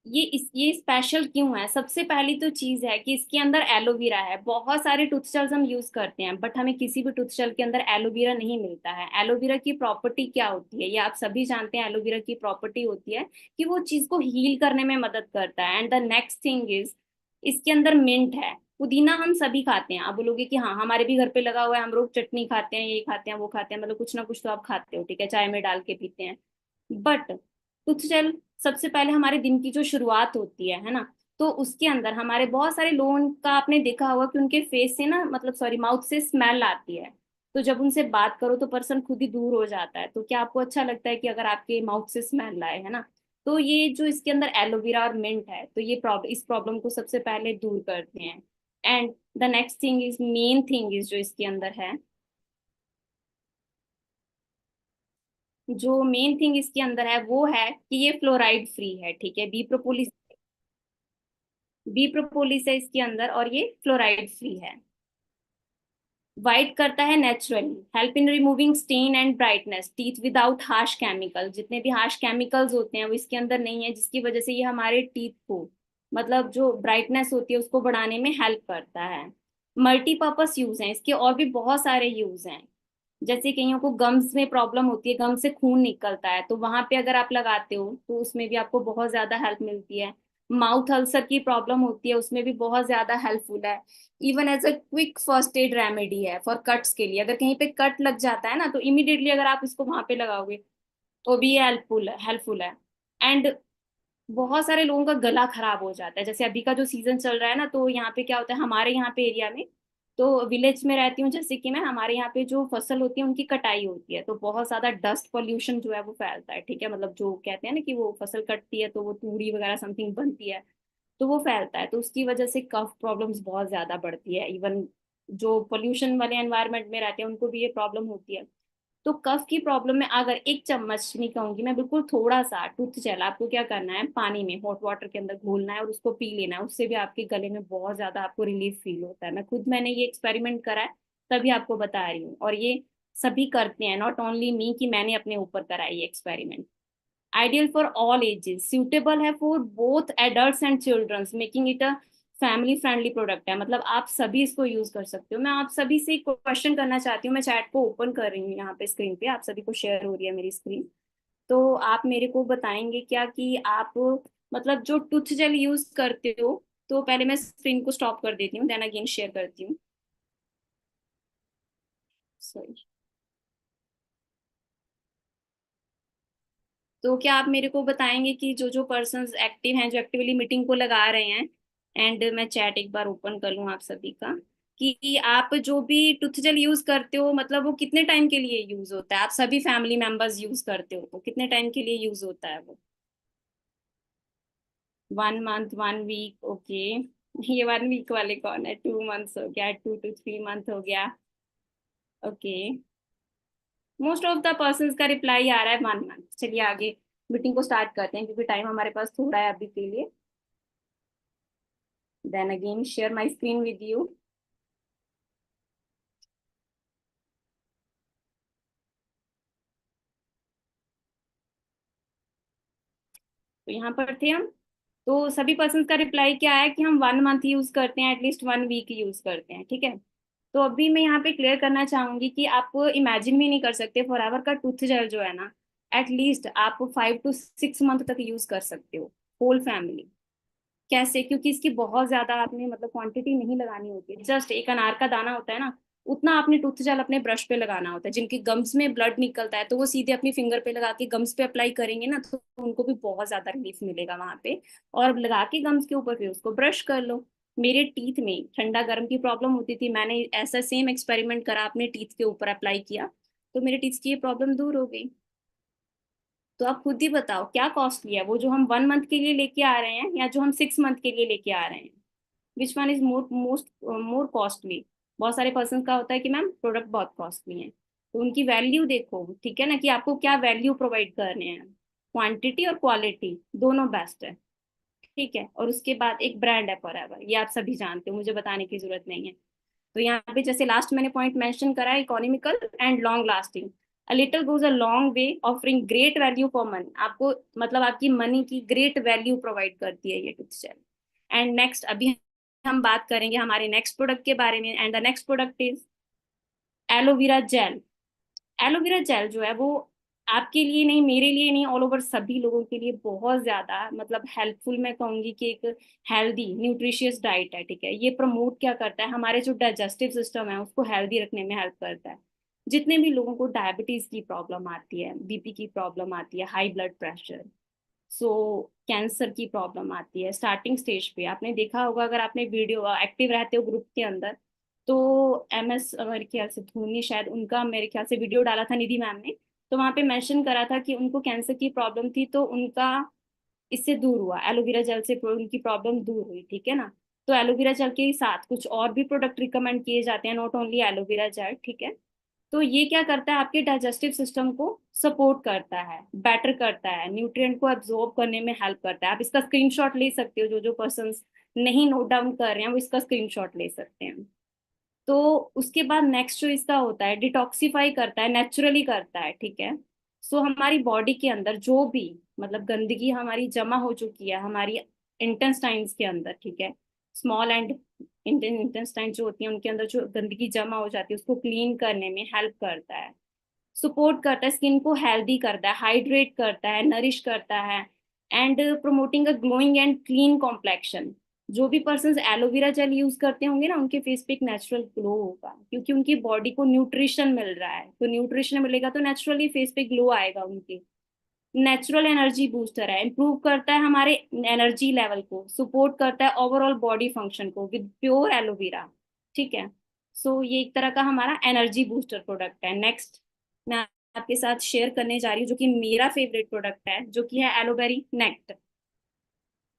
ये स्पेशल क्यों है? सबसे पहली तो चीज है कि इसके अंदर एलोवेरा है। बहुत सारे टूथ जेल्स हम यूज करते हैं बट हमें किसी भी टूथ जेल के अंदर एलोवेरा नहीं मिलता है। एलोवेरा की प्रॉपर्टी क्या होती है, ये आप सभी जानते हैं। एलोवेरा की प्रॉपर्टी होती है कि वो चीज को हील करने में मदद करता है। And the next thing is इसके अंदर मिंट है। पुदीना हम सभी खाते हैं, आप बोलोगे कि हाँ हमारे भी घर पे लगा हुआ है, हम लोग चटनी खाते हैं, ये खाते हैं, वो खाते हैं, मतलब कुछ ना कुछ तो आप खाते हो, ठीक है, चाय में डाल के पीते हैं। बट टूथ जेल सबसे पहले हमारे दिन की जो शुरुआत होती है ना, तो उसके अंदर हमारे बहुत सारे लोगों का आपने देखा होगा कि उनके फेस से ना, मतलब सॉरी, माउथ से स्मेल आती है। तो जब उनसे बात करो तो पर्सन खुद ही दूर हो जाता है। तो क्या आपको अच्छा लगता है कि अगर आपके माउथ से स्मेल आए, है ना। तो ये जो इसके अंदर एलोवेरा और मिंट है, तो ये प्रॉब्लम, इस प्रॉब्लम को सबसे पहले दूर करते हैं। And the next thing is, main thing is जो इसके अंदर है, जो मेन थिंग इसके अंदर है वो है कि ये फ्लोराइड फ्री है, ठीक है। बी प्रोपोलिस है इसके अंदर और ये फ्लोराइड फ्री है। वाइट करता है naturally, help in removing stain and brightness teeth without harsh chemical. जितने भी हार्श केमिकल्स होते हैं वो इसके अंदर नहीं है, जिसकी वजह से ये हमारे टीथ को, मतलब जो ब्राइटनेस होती है उसको बढ़ाने में हेल्प करता है। मल्टीपर्पस यूज है इसके, और भी बहुत सारे यूज हैं। जैसे कईयों को गम्स में प्रॉब्लम होती है, गम से खून निकलता है, तो वहां पे अगर आप लगाते हो तो उसमें भी आपको बहुत ज्यादा हेल्प मिलती है। माउथ अल्सर की प्रॉब्लम होती है, उसमें भी बहुत ज्यादा हेल्पफुल है। Even as a quick first aid remedy है फॉर कट्स के लिए। अगर कहीं पे कट लग जाता है ना, तो इमीडिएटली अगर आप इसको वहां पे लगाओगे तो भी ये हेल्पफुल है। एंड बहुत सारे लोगों का गला खराब हो जाता है, जैसे अभी का जो सीजन चल रहा है ना, तो यहाँ पे क्या होता है हमारे यहाँ पे एरिया में, तो विलेज में रहती हूँ जैसे कि मैं, हमारे यहाँ पे जो फसल होती है उनकी कटाई होती है, तो बहुत ज्यादा डस्ट पोल्यूशन जो है वो फैलता है, ठीक है। मतलब जो कहते हैं ना कि वो फसल कटती है तो वो तूड़ी वगैरह समथिंग बनती है, तो वो फैलता है, तो उसकी वजह से कफ प्रॉब्लम्स बहुत ज्यादा बढ़ती है। इवन जो पोल्यूशन वाले एनवायरनमेंट में रहते हैं उनको भी ये प्रॉब्लम होती है। तो कफ की प्रॉब्लम में अगर एक चम्मच, नहीं कहूंगी मैं, बिल्कुल थोड़ा सा टूथ जेल आपको क्या करना है, पानी में हॉट वाटर के अंदर घोलना है और उसको पी लेना है, उससे भी आपके गले में बहुत ज्यादा आपको रिलीफ फील होता है। मैंने ये एक्सपेरिमेंट करा है, तभी आपको बता रही हूँ। और ये सभी करते हैं, नॉट ओनली मी कि मैंने अपने ऊपर करा है ये experiment. Ideal for all ages, suitable है for both adults and childrens, making it a family friendly product है। मतलब आप सभी इसको यूज कर सकते हो। मैं आप सभी से क्वेश्चन करना चाहती हूँ, मैं चैट को ओपन कर रही हूँ यहाँ पे स्क्रीन पे, आप सभी को शेयर हो रही है मेरी स्क्रीन। तो आप मेरे को बताएंगे क्या कि आप मतलब जो टूथ जेल यूज करते हो, तो पहले मैं स्क्रीन को स्टॉप कर देती हूँ, देन अगेन शेयर करती हूँ। सॉरी। तो क्या आप मेरे को बताएंगे कि जो जो पर्सन्स एक्टिव हैं, जो एक्टिवली मीटिंग को लगा रहे हैं, एंड मैं चैट एक बार ओपन कर लूँ आप सभी का, कि आप जो भी टूथ जेल यूज करते हो, मतलब वो कितने टाइम के लिए यूज होता है? आप सभी फैमिली मेंबर्स यूज करते हो तो कितने टाइम के लिए यूज होता है वो? 1 मंथ, 1 वीक, ओके। ये 1 वीक वाले कौन है? 2 मंथ्स हो गया, 2 to 3 मंथ हो गया, okay. Most of the person का रिप्लाई आ रहा है 1 मंथ। चलिए आगे मीटिंग को स्टार्ट करते हैं, क्योंकि टाइम हमारे पास थोड़ा है अभी के लिए। Then again share my screen with you. तो यहाँ पर थे हम। तो सभी पर्सन का रिप्लाई क्या है कि हम 1 मंथ यूज करते हैं, एटलीस्ट 1 वीक यूज करते हैं, ठीक है। तो अभी मैं यहाँ पे क्लियर करना चाहूंगी कि आप इमेजिन भी नहीं कर सकते, फॉरएवर का टूथ जेल जो है ना, एटलीस्ट आप 5 to 6 मंथ तक यूज कर सकते हो, होल फैमिली। कैसे? क्योंकि इसकी बहुत ज्यादा आपने मतलब क्वांटिटी नहीं लगानी होती है, जस्ट एक अनार का दाना होता है ना, उतना आपने टूथ जेल अपने ब्रश पे लगाना होता है। जिनके गम्स में ब्लड निकलता है तो वो सीधे अपनी फिंगर पे लगा के गम्स पे अप्लाई करेंगे ना, तो उनको भी बहुत ज्यादा रिलीफ मिलेगा वहां पे। और लगा के गम्स के ऊपर फिर उसको ब्रश कर लो। मेरे टीथ में ठंडा गर्म की प्रॉब्लम होती थी, मैंने ऐसा सेम एक्सपेरिमेंट करा, अपने टीथ के ऊपर अप्लाई किया, तो मेरे टीथ की ये प्रॉब्लम दूर हो गई। तो आप खुद ही बताओ क्या कॉस्टली है, वो जो हम 1 मंथ के लिए लेके आ रहे हैं या जो हम 6 मंथ के लिए लेके आ रहे हैं? Which one is more costly? बहुत सारे पर्सन का होता है कि मैम प्रोडक्ट बहुत कॉस्टली है, तो उनकी वैल्यू देखो, ठीक है ना, कि आपको क्या वैल्यू प्रोवाइड करने हैं। क्वांटिटी और क्वालिटी दोनों बेस्ट है, ठीक है। और उसके बाद एक ब्रांड है फॉरएवर, ये आप सभी जानते हो, मुझे बताने की जरूरत नहीं है। तो यहाँ पे जैसे लास्ट मैंने पॉइंट मेंशन करा है, economical and long lasting. A little goes a long way, offering great value for money. आपको मतलब आपकी मनी की ग्रेट वैल्यू प्रोवाइड करती है ये टूथ जेल। एंड नेक्स्ट, अभी हम बात करेंगे हमारे नेक्स्ट प्रोडक्ट के बारे में, and the next product is aloe vera gel. Aloe vera gel जो है वो आपके लिए नहीं, मेरे लिए नहीं, ऑल ओवर सभी लोगों के लिए बहुत ज्यादा मतलब हेल्पफुल, मैं कहूंगी कि एक हेल्दी न्यूट्रिशियस डाइट है, ठीक है। ये प्रमोट क्या करता है, हमारे जो डाइजेस्टिव सिस्टम है उसको हेल्दी रखने में हेल्प करता है। जितने भी लोगों को डायबिटीज की प्रॉब्लम आती है, बीपी की प्रॉब्लम आती है, हाई ब्लड प्रेशर, सो कैंसर की प्रॉब्लम आती है स्टार्टिंग स्टेज पे, आपने देखा होगा अगर आपने वीडियो एक्टिव रहते हो ग्रुप के अंदर, तो MS मेरे ख्याल से धोनी, शायद उनका मेरे ख्याल से वीडियो डाला था निधि मैम ने, तो वहां पे मेंशन करा था कि उनको कैंसर की प्रॉब्लम थी, तो उनका इससे दूर हुआ, एलोवेरा जेल से उनकी प्रॉब्लम दूर हुई, ठीक है ना। तो एलोवेरा जेल के साथ कुछ और भी प्रोडक्ट रिकमेंड किए जाते हैं, नॉट ओनली एलोवेरा जेल, ठीक है। तो ये क्या करता है, आपके डाइजेस्टिव सिस्टम को सपोर्ट करता है, बेटर करता है, न्यूट्रिएंट को एब्जॉर्ब करने में हेल्प करता है। आप इसका स्क्रीनशॉट ले सकते हो, जो जो पर्सन नहीं नोट डाउन कर रहे हैं वो इसका स्क्रीनशॉट ले सकते हैं। तो उसके बाद नेक्स्ट जो इसका होता है, डिटॉक्सिफाई करता है, नेचुरली करता है, ठीक है। सो हमारी बॉडी के अंदर जो भी मतलब गंदगी हमारी जमा हो चुकी है हमारी इंटेस्टाइन्स के अंदर, ठीक है, स्मॉल एंड इंटेस्टाइन जो होती है उनके अंदर जो गंदगी जमा हो जाती है उसको क्लीन करने में हेल्प करता है, सपोर्ट करता है, स्किन को हेल्दी करता है, हाइड्रेट करता है, नरिश करता है, and promoting a glowing and clean complexion. जो भी पर्सन एलोवेरा जेल यूज करते होंगे ना, उनके फेस पे एक नेचुरल ग्लो होगा, क्योंकि उनकी बॉडी को न्यूट्रिशन मिल रहा है, तो न्यूट्रिशन मिलेगा तो नेचुरली फेस पे ग्लो आएगा उनके। नेचुरल एनर्जी बूस्टर है, इंप्रूव करता है हमारे एनर्जी लेवल को, सपोर्ट करता है ओवरऑल बॉडी फंक्शन को विद प्योर एलोवेरा, ठीक है। सो ये एक तरह का हमारा एनर्जी बूस्टर प्रोडक्ट है। नेक्स्ट मैं आपके साथ शेयर करने जा रही हूँ जो कि मेरा फेवरेट प्रोडक्ट है, जो कि है एलोवेरी नेक्ट।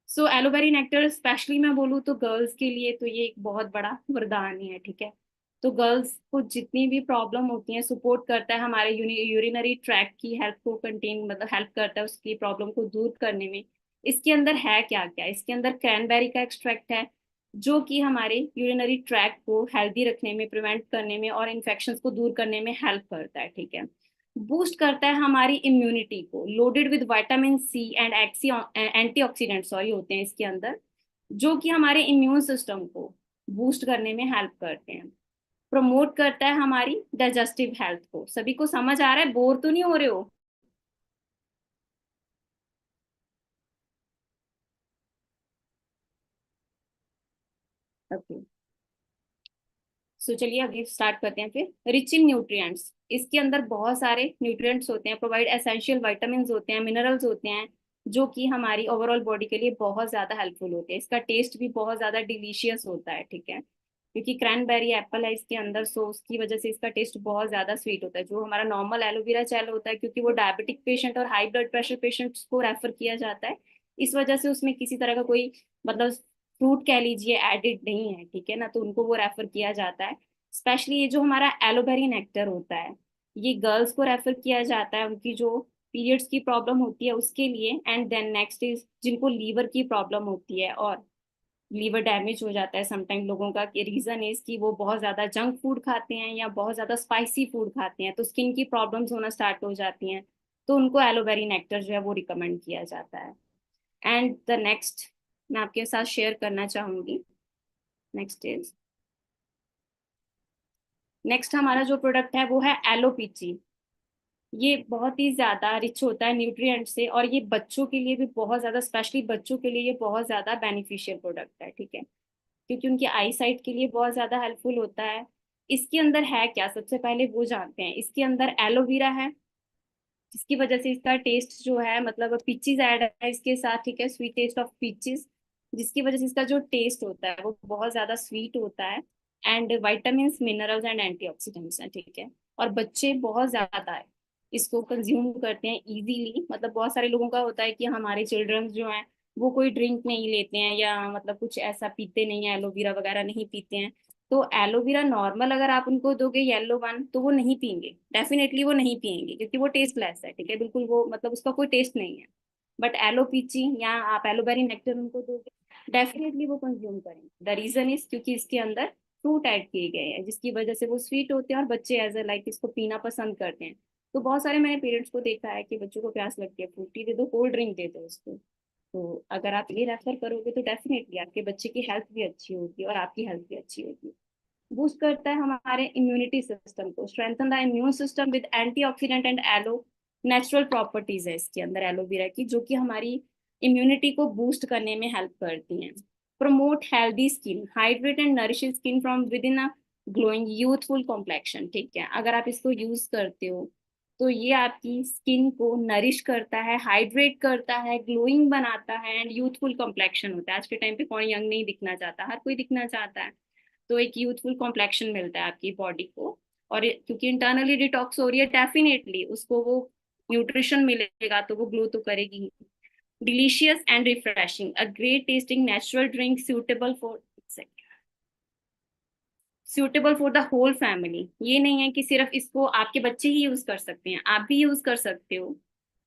सो एलोवेरी नेक्टर स्पेशली मैं बोलूँ तो गर्ल्स के लिए तो ये एक बहुत बड़ा वरदान ही है, ठीक है। तो गर्ल्स को जितनी भी प्रॉब्लम होती है, सपोर्ट करता है हमारे यूरिनरी ट्रैक की हेल्थ को कंटेन, मतलब हेल्प करता है उसकी प्रॉब्लम को दूर करने में। इसके अंदर है क्या क्या, इसके अंदर क्रैनबेरी का एक्सट्रैक्ट है, जो कि हमारे यूरिनरी ट्रैक को हेल्दी रखने में, प्रिवेंट करने में और इन्फेक्शंस को दूर करने में हेल्प करता है, ठीक है। बूस्ट करता है हमारी इम्यूनिटी को, loaded with vitamin C and antioxidant sorry होते हैं इसके अंदर, जो कि हमारे इम्यून सिस्टम को बूस्ट करने में हेल्प करते हैं। प्रमोट करता है हमारी डाइजेस्टिव हेल्थ को। सभी को समझ आ रहा है? बोर तो नहीं हो रहे हो? ओके, सो चलिए अभी स्टार्ट करते हैं फिर। रिच इन न्यूट्रिएंट्स, इसके अंदर बहुत सारे न्यूट्रिएंट्स होते हैं, प्रोवाइड एसेंशियल विटामिन होते हैं, मिनरल्स होते हैं, जो कि हमारी ओवरऑल बॉडी के लिए बहुत ज्यादा हेल्पफुल होते हैं। इसका टेस्ट भी बहुत ज्यादा डिलीशियस होता है, ठीक है, क्योंकि क्रैनबेरी एप्पल है इसके अंदर, सो उसकी वजह से इसका टेस्ट बहुत ज्यादा स्वीट होता है। जो हमारा नॉर्मल एलोवेरा जेल होता है, क्योंकि वो डायबिटिक पेशेंट और हाई ब्लड प्रेशर पेशेंट्स को रेफर किया जाता है, इस वजह से उसमें किसी तरह का कोई मतलब फ्रूट कह लीजिए एडिड नहीं है, ठीक है ना, तो उनको वो रेफर किया जाता है। स्पेशली ये जो हमारा एलोवेरी नेक्टर होता है, ये गर्ल्स को रेफर किया जाता है उनकी जो पीरियड्स की प्रॉब्लम होती है उसके लिए। एंड देन नेक्स्ट इज जिनको लीवर की प्रॉब्लम होती है और लीवर डैमेज हो जाता है समटाइम लोगों का, कि रीजन इज कि वो बहुत ज्यादा जंक फूड खाते हैं या बहुत ज्यादा स्पाइसी फूड खाते हैं, तो स्किन की प्रॉब्लम्स होना स्टार्ट हो जाती हैं, तो उनको एलोवेरी नेक्टर जो है वो रिकमेंड किया जाता है। एंड द नेक्स्ट मैं आपके साथ शेयर करना चाहूंगी। नेक्स्ट इज, नेक्स्ट हमारा जो प्रोडक्ट है वो है एलोपीची। ये बहुत ही ज्यादा रिच होता है न्यूट्रिएंट से, और ये बच्चों के लिए भी बहुत ज्यादा, स्पेशली बच्चों के लिए ये बहुत ज्यादा बेनिफिशियल प्रोडक्ट है, ठीक है, क्योंकि उनकी आई साइट के लिए बहुत ज्यादा हेल्पफुल होता है। इसके अंदर है क्या, सबसे पहले वो जानते हैं। इसके अंदर एलोवेरा है, जिसकी वजह से इसका टेस्ट जो है, मतलब पीचीज ऐड है इसके साथ, ठीक है, स्वीट टेस्ट ऑफ पीचीज, जिसकी वजह से इसका जो टेस्ट होता है वो बहुत ज्यादा स्वीट होता है। And vitamin, minerals and antioxidants हैं, ठीक है। और बच्चे बहुत ज्यादा है इसको कंज्यूम करते हैं इजीली। मतलब बहुत सारे लोगों का होता है कि हमारे चिल्ड्रंस जो हैं वो कोई ड्रिंक नहीं लेते हैं या मतलब कुछ ऐसा पीते नहीं है, एलोवेरा वगैरह नहीं पीते हैं, तो एलोवेरा नॉर्मल अगर आप उनको दोगे येलो वन तो वो नहीं पियेंगे, डेफिनेटली वो नहीं पियेंगे, क्योंकि वो टेस्टलेस है, ठीक है, बिल्कुल वो मतलब उसका कोई टेस्ट नहीं है। बट एलो पीची या आप एलोवेरी नेक्टर उनको दोगे, डेफिनेटली वो कंज्यूम करेंगे। द रीजन इज क्योंकि इसके अंदर फ्रूट ऐड किए गए हैं, जिसकी वजह से वो स्वीट होते हैं और बच्चे एज अ लाइक इसको पीना पसंद करते हैं। तो बहुत सारे मैंने पेरेंट्स को देखा है कि बच्चों को प्यास लगती है, फ्रूटी दे दो, कोल्ड ड्रिंक दे दो उसको। तो अगर आप ये रेफर करोगे तो डेफिनेटली आपके बच्चे की हेल्थ भी अच्छी होगी और आपकी हेल्थ भी अच्छी होगी। बूस्ट करता है हमारे इम्यूनिटी सिस्टम को, strengthen the immune system with antioxidant and aloe natural properties है इसके अंदर एलोवेरा की, जो कि हमारी इम्यूनिटी को बूस्ट करने में हेल्प करती हैं। Promote healthy skin, hydrate and nourish skin from with in a glowing youthful complexion, ठीक है। अगर आप इसको यूज करते हो तो ये आपकी स्किन को नरिश करता है, हाइड्रेट करता है, ग्लोइंग बनाता है एंड यूथफुल कॉम्प्लेक्शन होता है। आज के टाइम पे कौन यंग नहीं दिखना चाहता, हर कोई दिखना चाहता है। तो एक यूथफुल कॉम्प्लेक्शन मिलता है आपकी बॉडी को। और क्योंकि इंटरनली डिटॉक्स हो रही है, डेफिनेटली उसको वो न्यूट्रिशन मिलेगा तो वो ग्लो तो करेगी। Delicious and refreshing, a great tasting natural drink suitable for the whole family. ये नहीं है कि सिर्फ इसको आपके बच्चे ही यूज कर सकते हैं, आप भी यूज कर सकते हो,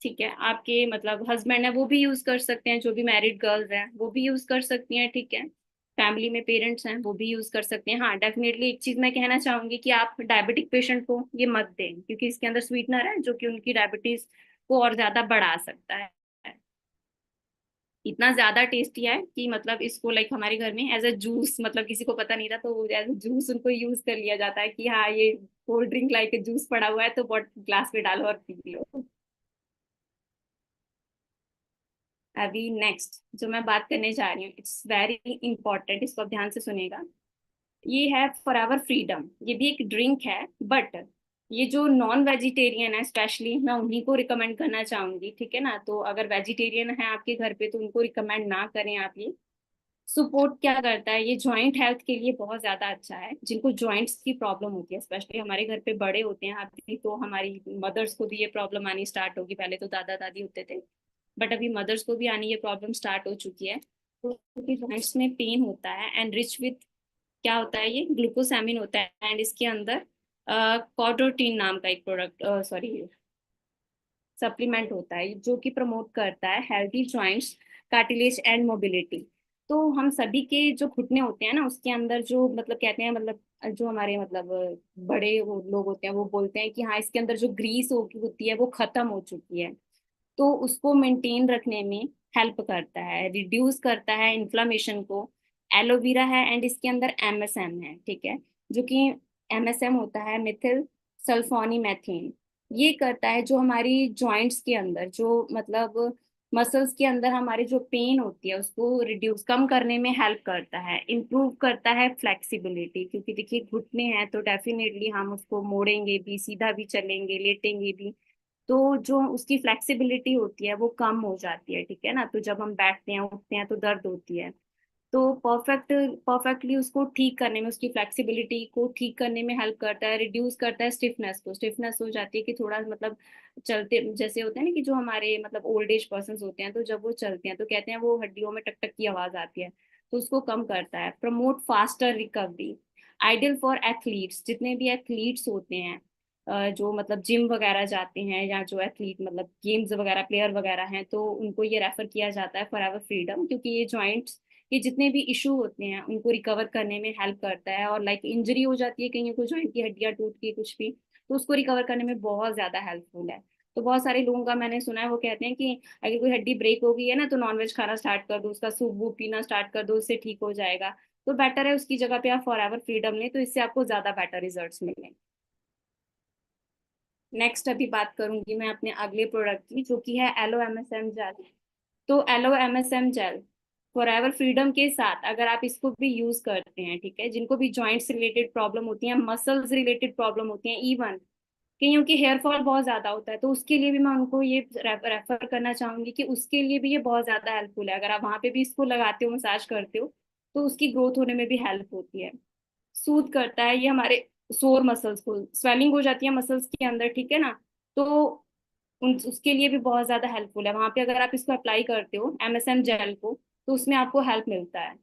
ठीक है। आपके मतलब हस्बैंड है वो भी यूज कर सकते हैं, जो भी मैरिड गर्ल्स हैं वो भी यूज कर सकती हैं, ठीक है। फैमिली में पेरेंट्स हैं वो भी यूज कर सकते हैं। हाँ डेफिनेटली एक चीज मैं कहना चाहूंगी कि आप डायबिटिक पेशेंट को ये मत दें, क्योंकि इसके अंदर स्वीटनर है जो कि उनकी डायबिटीज को और ज्यादा बढ़ा सकता है। इतना ज्यादा टेस्टी है कि मतलब इसको लाइक हमारे घर में एज अ जूस, मतलब किसी को पता नहीं था तो एज अ जूस उनको यूज कर लिया जाता है कि हाँ ये कोल्ड ड्रिंक लाइक जूस पड़ा हुआ है तो बॉट ग्लास में डालो और पी लो। अभी नेक्स्ट जो मैं बात करने जा रही हूँ, इट्स वेरी इंपॉर्टेंट, इसको आप ध्यान से सुनेगा। ये है फॉरएवर फ्रीडम। ये भी एक ड्रिंक है, बट ये जो नॉन वेजिटेरियन है स्पेशली मैं उन्हीं को रिकमेंड करना चाहूंगी, ठीक है ना। तो अगर वेजिटेरियन है आपके घर पे तो उनको रिकमेंड ना करें आप ये। सपोर्ट क्या करता है, ये जॉइंट हेल्थ के लिए बहुत ज्यादा अच्छा है। जिनको जॉइंट्स की प्रॉब्लम होती है, स्पेशली हमारे घर पे बड़े होते हैं, अभी तो हमारी मदर्स को भी ये प्रॉब्लम आनी स्टार्ट होगी, पहले तो दादा दादी होते थे, बट अभी मदर्स को भी आनी ये प्रॉब्लम स्टार्ट हो चुकी है। तो क्योंकि जॉइंट्स में पेन होता है एंड रिच विथ, क्या होता है ये ग्लूकोसामिन होता है, एंड इसके अंदर कॉडोटिन नाम का एक प्रोडक्ट, सॉरी, सप्लीमेंट होता है जो कि प्रमोट करता है healthy joints, cartilage and mobility. तो हम सभी के जो घुटने होते हैं ना, उसके अंदर जो मतलब कहते हैं, मतलब जो हमारे मतलब बड़े वो लोग होते हैं वो बोलते हैं कि हाँ इसके अंदर जो ग्रीस होती है वो खत्म हो चुकी है। तो उसको मेंटेन रखने में हेल्प करता है, रिड्यूस करता है इन्फ्लामेशन को। एलोवेरा है एंड इसके अंदर एमएसएम है, ठीक है, जो कि एमएसएम होता है मिथिल सल्फोनीमेथेन। ये करता है जो हमारी जॉइंट्स के अंदर जो मतलब मसल्स के अंदर हमारी जो पेन होती है उसको रिड्यूस कम करने में हेल्प करता है, इम्प्रूव करता है फ्लेक्सिबिलिटी, क्योंकि देखिए घुटने हैं तो डेफिनेटली हम उसको मोड़ेंगे भी, सीधा भी चलेंगे, लेटेंगे भी, तो जो उसकी फ्लेक्सिबिलिटी होती है वो कम हो जाती है, ठीक है ना। तो जब हम बैठते हैं उठते हैं तो दर्द होती है। तो परफेक्टली उसको ठीक करने में, उसकी फ्लेक्सिबिलिटी को ठीक करने में हेल्प करता है, रिड्यूस करता है स्टिफनेस को। स्टिफनेस हो जाती है कि थोड़ा मतलब चलते जैसे होते हैं ना, कि जो हमारे मतलब ओल्ड एज पर्सन होते हैं तो जब वो चलते हैं तो कहते हैं वो हड्डियों में टक टक की आवाज आती है, तो उसको कम करता है। Promote faster recovery, ideal for athletes, जितने भी एथलीट्स होते हैं जो मतलब जिम वगैरह जाते हैं, या जो एथलीट मतलब गेम्स वगैरह प्लेयर वगैरह हैं, तो उनको ये रेफर किया जाता है फॉर एवर फ्रीडम, क्योंकि ये जॉइंट्स के जितने भी इशू होते हैं उनको रिकवर करने में हेल्प करता है। और लाइक इंजरी हो जाती है कहीं को, जॉइंट की हड्डियां टूट गई कुछ भी, तो उसको रिकवर करने में बहुत ज्यादा हेल्पफुल है। तो बहुत सारे लोगों का मैंने सुना है, वो कहते हैं कि अगर कोई हड्डी ब्रेक हो गई है ना तो नॉनवेज खाना स्टार्ट कर दो, उसका सूप वूप पीना स्टार्ट कर दो, उससे ठीक हो जाएगा। तो बेटर है उसकी जगह पे आप फॉर एवर फ्रीडम लें, तो इससे आपको ज्यादा बेटर रिजल्ट्स मिलें। नेक्स्ट अभी बात करूंगी मैं अपने अगले प्रोडक्ट की, जो कि है एलो एमएसएम जेल। तो aloe MSM gel forever freedom के साथ अगर आप इसको भी यूज करते हैं, ठीक है, जिनको भी जॉइंट्स रिलेटेड प्रॉब्लम होती है, मसल्स रिलेटेड प्रॉब्लम होती है, इवन कईयों की हेयर फॉल बहुत ज्यादा होता है, तो उसके लिए भी मैं उनको ये रेफर करना चाहूंगी कि उसके लिए भी ये बहुत ज्यादा हेल्पफुल है। अगर आप वहां पे भी इसको लगाते हो, मसाज करते हो, तो उसकी ग्रोथ होने में भी हेल्प होती है। सूद करता है ये हमारे सोर मसल्स को, स्वेलिंग हो जाती है मसल्स के अंदर, ठीक है ना, तो उसके लिए भी बहुत ज्यादा हेल्पफुल है। वहां पे अगर आप इसको अप्लाई करते हो एमएसएम जेल को, तो उसमें आपको हेल्प मिलता है।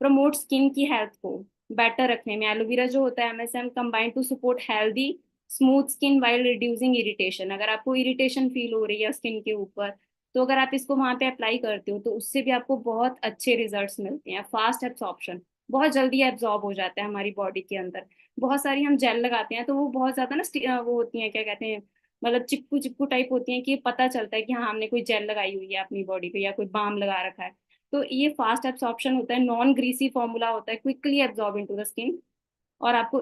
प्रमोट स्किन की हेल्थ को बेटर रखने में, एलोवेरा जो होता है MSM combine to support healthy smooth skin while reducing irritation. अगर आपको इरिटेशन फील हो रही है स्किन के ऊपर, तो अगर आप इसको वहां पे अप्लाई करते हो तो उससे भी आपको बहुत अच्छे रिजल्ट्स मिलते हैं। फास्ट एब्सॉर्प्शन, बहुत जल्दी एब्जॉर्ब हो जाता है हमारी बॉडी के अंदर। बहुत सारी हम जेल लगाते हैं तो वो बहुत ज्यादा ना वो होती हैं, क्या कहते हैं, मतलब चिपकू चिपकू टाइप होती हैं, कि पता चलता है कि हाँ हमने कोई जेल लगाई हुई है अपनी बॉडी पे या कोई बाम लगा रखा है। तो ये फास्ट एब्सॉर्प्शन होता है, नॉन ग्रीसी फॉर्मूला होता है, quickly absorb into the skin, और आपको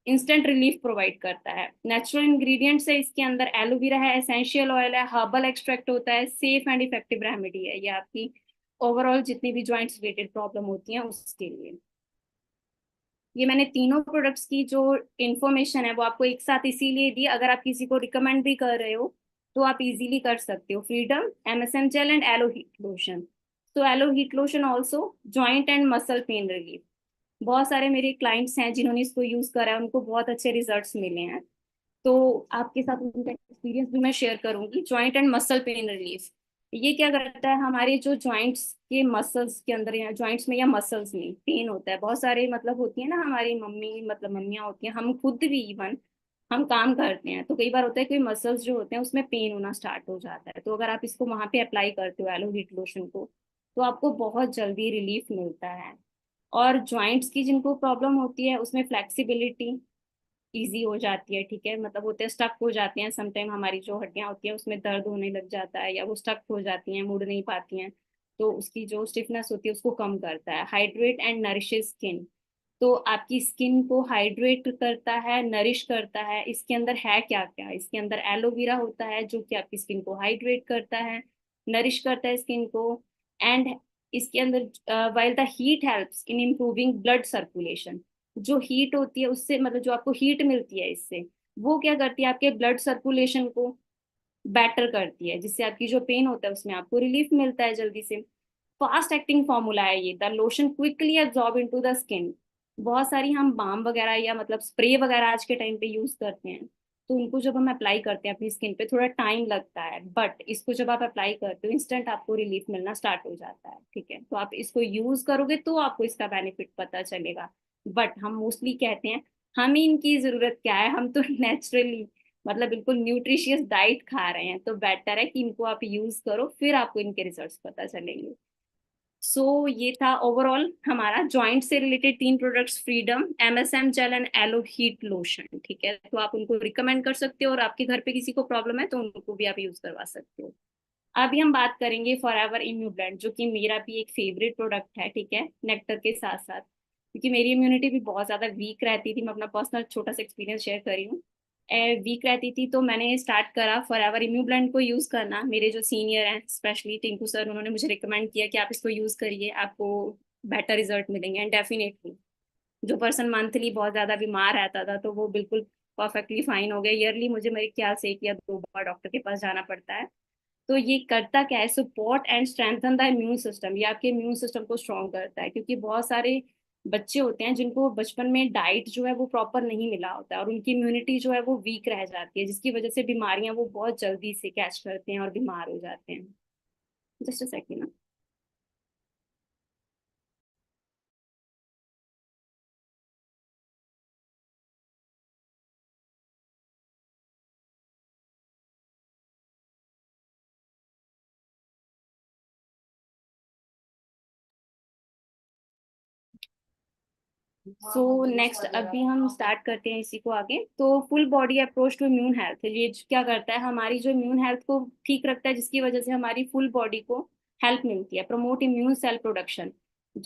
इंस्टेंट रिलीफ प्रोवाइड करता है। नेचुरल इंग्रेडिएंट्स है इसके अंदर, एलोवेरा है, एसेंशियल ऑयल है, हर्बल एक्सट्रैक्ट होता है, सेफ एंड इफेक्टिव रेमेडी है ये आपकी ओवरऑल जितनी भी जॉइंट्स रिलेटेड प्रॉब्लम होती हैं उसके लिए। ये मैंने तीनों प्रोडक्ट्स की जो इन्फॉर्मेशन है वो आपको एक साथ इसीलिए दी, अगर आप किसी को रिकमेंड भी कर रहे हो तो आप इजीली कर सकते हो। Freedom, MSM gel and aloe heat lotion. तो aloe heat lotion also joint and muscle pain relief. बहुत सारे मेरे क्लाइंट्स हैं जिन्होंने इसको यूज करा है, उनको बहुत अच्छे रिजल्ट्स मिले हैं। तो आपके साथ उनका एक्सपीरियंस भी मैं शेयर करूंगी। Joint and muscle pain relief, ये क्या करता है, हमारे जो जॉइंट्स के मसल्स के अंदर या जॉइंट्स में या मसल्स में पेन होता है, बहुत सारे मतलब होती है ना, हमारी मम्मी मतलब मम्मियाँ होती हैं, हम खुद भी इवन हम काम करते हैं तो कई बार होता है कि मसल्स जो होते हैं उसमें पेन होना स्टार्ट हो जाता है। तो अगर आप इसको वहां पे अप्लाई करते हो एलो हीट लोशन को, तो आपको बहुत जल्दी रिलीफ मिलता है। और जॉइंट्स की जिनको प्रॉब्लम होती है उसमें फ्लेक्सिबिलिटी इजी हो जाती है, ठीक है, मतलब होते हैं स्टक हो जाते हैं समटाइम, हमारी जो हड्डियां होती हैं उसमें दर्द होने लग जाता है या वो स्टक हो जाती हैं, मुड़ नहीं पाती हैं, तो उसकी जो स्टिफनेस होती है उसको कम करता है। हाइड्रेट एंड नरिशेस स्किन, तो आपकी स्किन को हाइड्रेट करता है, नरिश करता है। इसके अंदर है क्या क्या, इसके अंदर एलोवेरा होता है जो कि आपकी स्किन को हाइड्रेट करता है, नरिश करता है स्किन को। एंड इसके अंदर while the heat helps in improving blood circulation, जो हीट होती है उससे मतलब जो आपको हीट मिलती है इससे, वो क्या करती है आपके ब्लड सर्कुलेशन को बेटर करती है, जिससे आपकी जो पेन होता है उसमें आपको रिलीफ मिलता है जल्दी से। फास्ट एक्टिंग फॉर्मूला है ये, the lotion quickly absorb into the skin. बहुत सारी हम बाम वगैरह या मतलब स्प्रे वगैरह आज के टाइम पे यूज करते हैं, तो उनको जब हम अप्लाई करते हैं अपनी स्किन पे थोड़ा टाइम लगता है, बट इसको जब आप अप्लाई करते हो इंस्टेंट आपको रिलीफ मिलना स्टार्ट हो जाता है। ठीक है, तो आप इसको यूज करोगे तो आपको इसका बेनिफिट पता चलेगा। बट हम मोस्टली कहते हैं हमें इनकी जरूरत क्या है, हम तो नेचुरली मतलब बिल्कुल न्यूट्रिशियस डाइट खा रहे हैं, तो बेटर है कि इनको आप यूज करो, फिर आपको इनके रिजल्ट्स पता चलेंगे। ये था ओवरऑल हमारा जॉइंट से रिलेटेड तीन products, freedom, MSM gel and aloe heat lotion. ठीक है, तो आप उनको रिकमेंड कर सकते हो, और आपके घर पे किसी को प्रॉब्लम है तो उनको भी आप यूज करवा सकते हो। अभी हम बात करेंगे फॉरएवर इम्यू ब्लेंड, जो कि मेरा भी एक फेवरेट प्रोडक्ट है। ठीक है, नेक्टर के साथ साथ, क्योंकि मेरी इम्यूनिटी भी बहुत ज्यादा वीक रहती थी, मैं अपना पर्सनल छोटा सा एक्सपीरियंस शेयर कर रही हूँ। वीक रहती थी तो मैंने स्टार्ट करा फॉरएवर इम्यू ब्लेंड को यूज करना। मेरे जो सीनियर हैं स्पेशली टिंकू सर, उन्होंने मुझे रिकमेंड किया कि आप इसको यूज करिए, आपको बेटर रिजल्ट मिलेंगे। एंड डेफिनेटली जो पर्सन मंथली बहुत ज्यादा बीमार रहता था तो वो बिल्कुल परफेक्टली फाइन हो गया। ईयरली मुझे मेरे ख्याल से 1 या 2 बार डॉक्टर के पास जाना पड़ता है। तो ये करता क्या है, support and strengthen the immune system, ये आपके इम्यून सिस्टम को स्ट्रॉन्ग करता है, क्योंकि बहुत सारे बच्चे होते हैं जिनको बचपन में डाइट जो है वो प्रॉपर नहीं मिला होता है, और उनकी इम्यूनिटी जो है वो वीक रह जाती है, जिसकी वजह से बीमारियां वो बहुत जल्दी से कैच करते हैं और बीमार हो जाते हैं। Just a second. नेक्स्ट अभी हम स्टार्ट करते हैं इसी को आगे। तो full body approach to immune health, ये क्या करता है, हमारी जो इम्यून हेल्थ को ठीक रखता है, जिसकी वजह से हमारी फुल बॉडी को हेल्प मिलती है। प्रमोट इम्यून सेल प्रोडक्शन,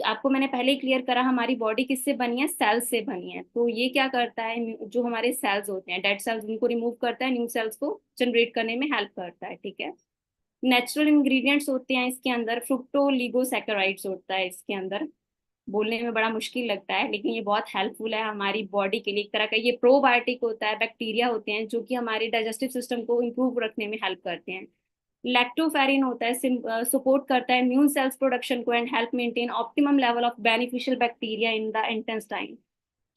आपको मैंने पहले ही क्लियर करा हमारी बॉडी किससे बनी है, सेल्स से बनी है। तो ये क्या करता है, जो हमारे सेल्स होते हैं डेड सेल्स, उनको रिमूव करता है, न्यू सेल्स को जनरेट करने में हेल्प करता है। ठीक है, नेचुरल इंग्रेडिएंट्स होते हैं इसके अंदर, फ्रुक्टोलिगोसैकेराइड्स होता है इसके अंदर। बोलने में बड़ा मुश्किल लगता है, लेकिन ये बहुत हेल्पफुल है हमारी बॉडी के लिए। एक तरह का ये प्रोबायोटिक होता है, बैक्टीरिया होते हैं जो कि हमारे डाइजेस्टिव सिस्टम को इम्प्रूव रखने में हेल्प करते हैं। लैक्टोफेरिन होता है, सपोर्ट करता है इम्यून सेल्स प्रोडक्शन को and help maintain optimum level of beneficial bacteria in the intestine.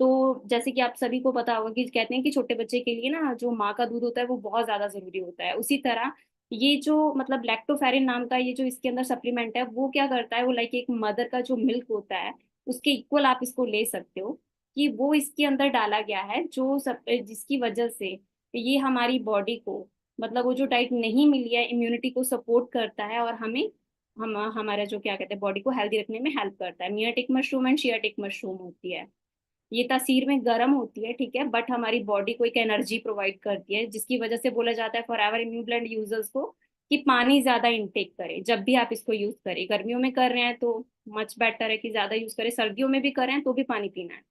तो जैसे कि आप सभी को पता होगा कि कहते हैं कि छोटे बच्चे के लिए ना जो माँ का दूध होता है वो बहुत ज्यादा जरूरी होता है, उसी तरह ये जो मतलब लैक्टोफेरिन नाम का ये जो इसके अंदर सप्लीमेंट है, वो क्या करता है, वो लाइक एक मदर का जो मिल्क होता है उसके इक्वल आप इसको ले सकते हो, कि वो इसके अंदर डाला गया है, जो सब जिसकी वजह से ये हमारी बॉडी को मतलब वो जो डाइट नहीं मिली है इम्यूनिटी को सपोर्ट करता है, और हम हमारा जो क्या कहते हैं बॉडी को हेल्दी रखने में हेल्प करता है। Meiotic mushroom and sciatic mushroom होती है, ये तासीर में गर्म होती है। ठीक है, बट हमारी बॉडी को एक एनर्जी प्रोवाइड करती है, जिसकी वजह से बोला जाता है फॉर एवर इम्यू ब्लेंड यूजर्स को कि पानी ज्यादा इंटेक करें जब भी आप इसको यूज करें। गर्मियों में कर रहे हैं तो मच बेटर है कि ज्यादा यूज करें, सर्दियों में भी कर रहे हैं तो भी पानी पीना है।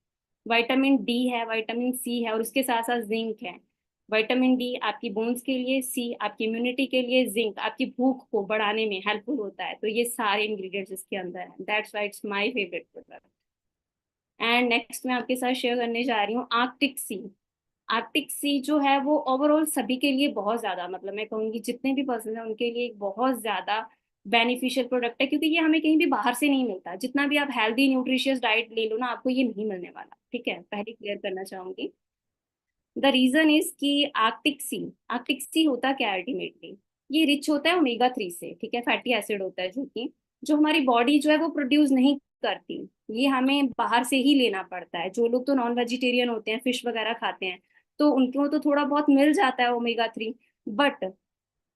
विटामिन डी है, विटामिन सी है, और उसके साथ साथ जिंक है। विटामिन डी आपकी बोन्स के लिए, सी आपकी इम्यूनिटी के लिए, जिंक आपकी भूख को बढ़ाने में हेल्पफुल होता है। तो ये सारे इंग्रेडिएंट्स इसके अंदर हैं, that's why it's my favourite product. And next मैं आपके साथ शेयर करने जा रही हूँ आर्कटिक सी। आर्कटिक सी जो है वो ओवरऑल सभी के लिए बहुत ज्यादा, मतलब मैं कहूँगी जितने भी पर्सन है उनके लिए एक बहुत ज्यादा बेनिफिशियल प्रोडक्ट है, क्योंकि ये हमें कहीं भी बाहर से नहीं मिलता। जितना भी आप हेल्दी न्यूट्रिशियस डाइट ले लो ना, आपको ये नहीं मिलने वाला। ठीक है, पहले क्लियर करना चाहूंगी। द रीजन इज कि आर्कटिक सी होता क्या है अल्टीमेटली, ये रिच होता है ओमेगा 3 से। ठीक है, फैटी एसिड होता है जो कि जो हमारी बॉडी जो है वो प्रोड्यूस नहीं करती, ये हमें बाहर से ही लेना पड़ता है। जो लोग तो नॉन वेजिटेरियन होते हैं, फिश वगैरह खाते हैं, तो उनको तो थोड़ा बहुत मिल जाता है ओमेगा 3, बट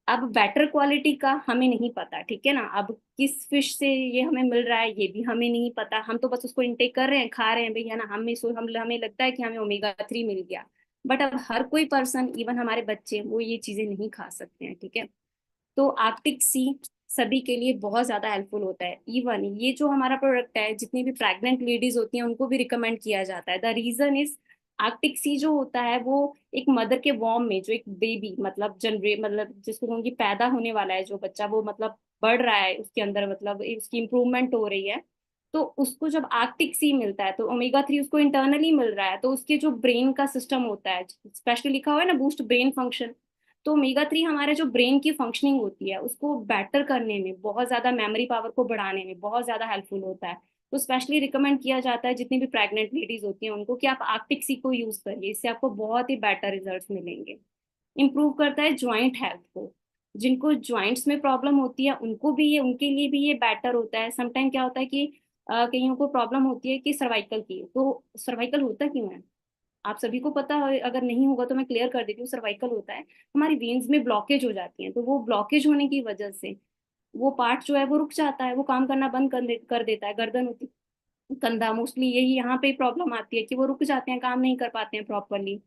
अब बेटर क्वालिटी का हमें नहीं पता। ठीक है ना, अब किस फिश से ये हमें मिल रहा है ये भी हमें नहीं पता, हम तो बस उसको इंटेक कर रहे हैं, खा रहे हैं भैया ना, हमें लगता है कि हमें ओमेगा 3 मिल गया। बट अब हर कोई पर्सन, इवन हमारे बच्चे, वो ये चीजें नहीं खा सकते हैं। ठीक है, तो आर्कटिक सी सभी के लिए बहुत ज्यादा हेल्पफुल होता है। इवन ये जो हमारा प्रोडक्ट है, जितनी भी प्रेग्नेंट लेडीज होती हैं उनको भी रिकमेंड किया जाता है। द रीजन इज आर्कटिक सी जो होता है वो एक मदर के वॉर्म में जो एक बेबी मतलब मतलब जिसको कहूँगी पैदा होने वाला है जो बच्चा, वो मतलब बढ़ रहा है उसके अंदर, मतलब उसकी इंप्रूवमेंट हो रही है। तो उसको जब आर्कटिक सी मिलता है तो ओमेगा 3 उसको इंटरनली मिल रहा है, तो उसके जो ब्रेन का सिस्टम होता है, स्पेशली लिखा हुआ है ना बूस्ट ब्रेन फंक्शन, तो ओमेगा 3 हमारे जो ब्रेन की फंक्शनिंग होती है उसको बेटर करने में, बहुत ज्यादा मेमोरी पावर को बढ़ाने में बहुत ज्यादा हेल्पफुल होता है। तो स्पेशली रिकमेंड किया जाता है जितनी भी प्रेग्नेंट लेडीज होती हैं उनको कि आप आर्कटिक सी को यूज करिए, इससे आपको बहुत ही बेटर रिजल्ट्स मिलेंगे। इम्प्रूव करता है ज्वाइंट हेल्थ को, जिनको ज्वाइंट्स में प्रॉब्लम होती है उनको भी ये, उनके लिए भी ये बेटर होता है। समटाइम क्या होता है कि कईयों को प्रॉब्लम होती है कि सर्वाइकल की, तो सर्वाइकल होता क्यों है आप सभी को पता है, अगर नहीं होगा तो मैं क्लियर कर देती हूँ। सर्वाइकल होता है हमारी वेन्स में ब्लॉकेज हो जाती है, तो वो ब्लॉकेज होने की वजह से वो पार्ट जो है वो रुक जाता है, वो काम करना बंद कर देता है। गर्दन होती, कंधा, मोस्टली यही यहाँ पे प्रॉब्लम आती है कि वो रुक जाते हैं, काम नहीं कर पाते हैं प्रॉपरली।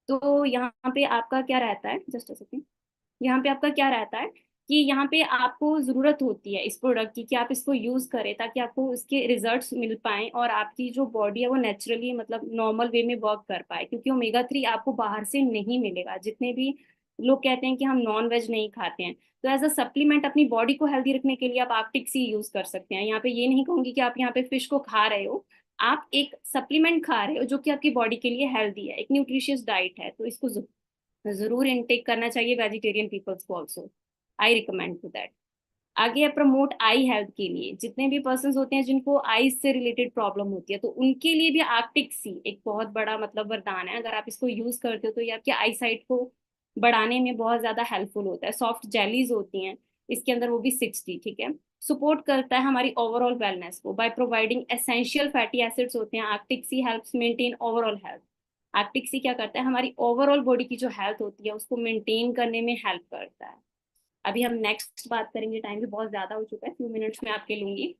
तो यहाँ पे आपका क्या रहता है, जस्ट सेकेंड, यहाँ पे आपका क्या रहता है कि यहाँ पे आपको जरूरत होती है इस प्रोडक्ट की कि आप इसको यूज करें ताकि आपको इसके रिजल्ट्स मिल पाए और आपकी जो बॉडी है वो नेचुरली मतलब नॉर्मल वे में वर्क कर पाए, क्योंकि ओमेगा 3 आपको बाहर से नहीं मिलेगा। जितने भी लोग कहते हैं कि हम नॉन वेज नहीं खाते हैं, तो एज अ सप्लीमेंट अपनी बॉडी को हेल्दी रखने के लिए आप आर्कटिक सी यूज कर सकते हैं। यहाँ पे ये नहीं कहूंगी कि आप यहाँ पे फिश को खा रहे हो, आप एक सप्लीमेंट खा रहे हो जो कि आपकी बॉडी के लिए हेल्दी है, एक न्यूट्रिशियस डाइट है, तो इसको जरूर इनटेक करना चाहिए वेजिटेरियन पीपल्स को also. I recommend to that. आगे है प्रमोट आई हेल्थ के लिए, जितने भी पर्सन होते हैं जिनको आईज से रिलेटेड प्रॉब्लम होती है तो उनके लिए भी आर्कटिक सी एक बहुत बड़ा मतलब वरदान है। अगर आप इसको यूज करते हो तो ये आपकी आई साइट को बढ़ाने में बहुत ज्यादा हेल्पफुल होता है। सॉफ्ट जेलीज होती हैं इसके अंदर, वो भी 60, ठीक है। सपोर्ट करता है हमारी ओवरऑल वेलनेस को by providing essential fatty acids होते हैं। Arctic Sea helps maintain overall health. Arctic Sea क्या करता है, हमारी ओवरऑल बॉडी की जो हेल्थ होती है उसको मेंटेन करने में हेल्प करता है। अभी हम नेक्स्ट बात करेंगे, टाइम भी बहुत ज्यादा हो चुका है, फ्यू मिनट्स में आपके लूंगी।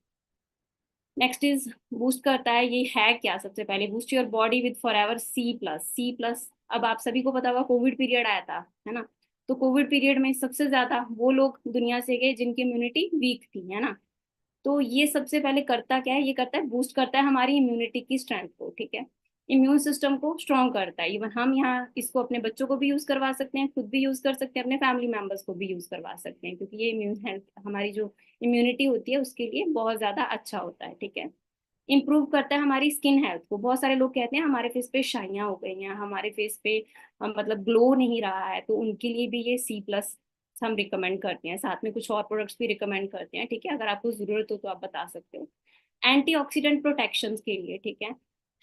नेक्स्ट इज बूस्ट करता है, ये है क्या, सबसे पहले boost your body with forever C+। C+, अब आप सभी को पता होगा कोविड पीरियड आया था, है ना। तो कोविड पीरियड में सबसे ज्यादा वो लोग दुनिया से गए जिनकी इम्यूनिटी वीक थी, है ना। तो ये सबसे पहले करता क्या है, ये करता है बूस्ट करता है हमारी इम्यूनिटी की स्ट्रेंथ को, ठीक है। इम्यून सिस्टम को स्ट्रॉन्ग करता है। इवन हम यहाँ इसको अपने बच्चों को भी यूज करवा सकते हैं, खुद भी यूज कर सकते हैं, अपने फैमिली मेंबर्स को भी यूज करवा सकते हैं, क्योंकि ये इम्यून हेल्थ हमारी जो इम्यूनिटी होती है उसके लिए बहुत ज्यादा अच्छा होता है, ठीक है। इम्प्रूव करता है हमारी स्किन हेल्थ को। बहुत सारे लोग कहते हैं हमारे फेस पे शाइयां हो गई हैं, हमारे फेस पे मतलब ग्लो नहीं रहा है, तो उनके लिए भी ये C+ हम रिकमेंड करते हैं। साथ में कुछ और प्रोडक्ट्स भी रिकमेंड करते हैं, ठीक है। अगर आपको जरूरत हो तो आप बता सकते हो। एंटीऑक्सीडेंट प्रोटेक्शन के लिए, ठीक है,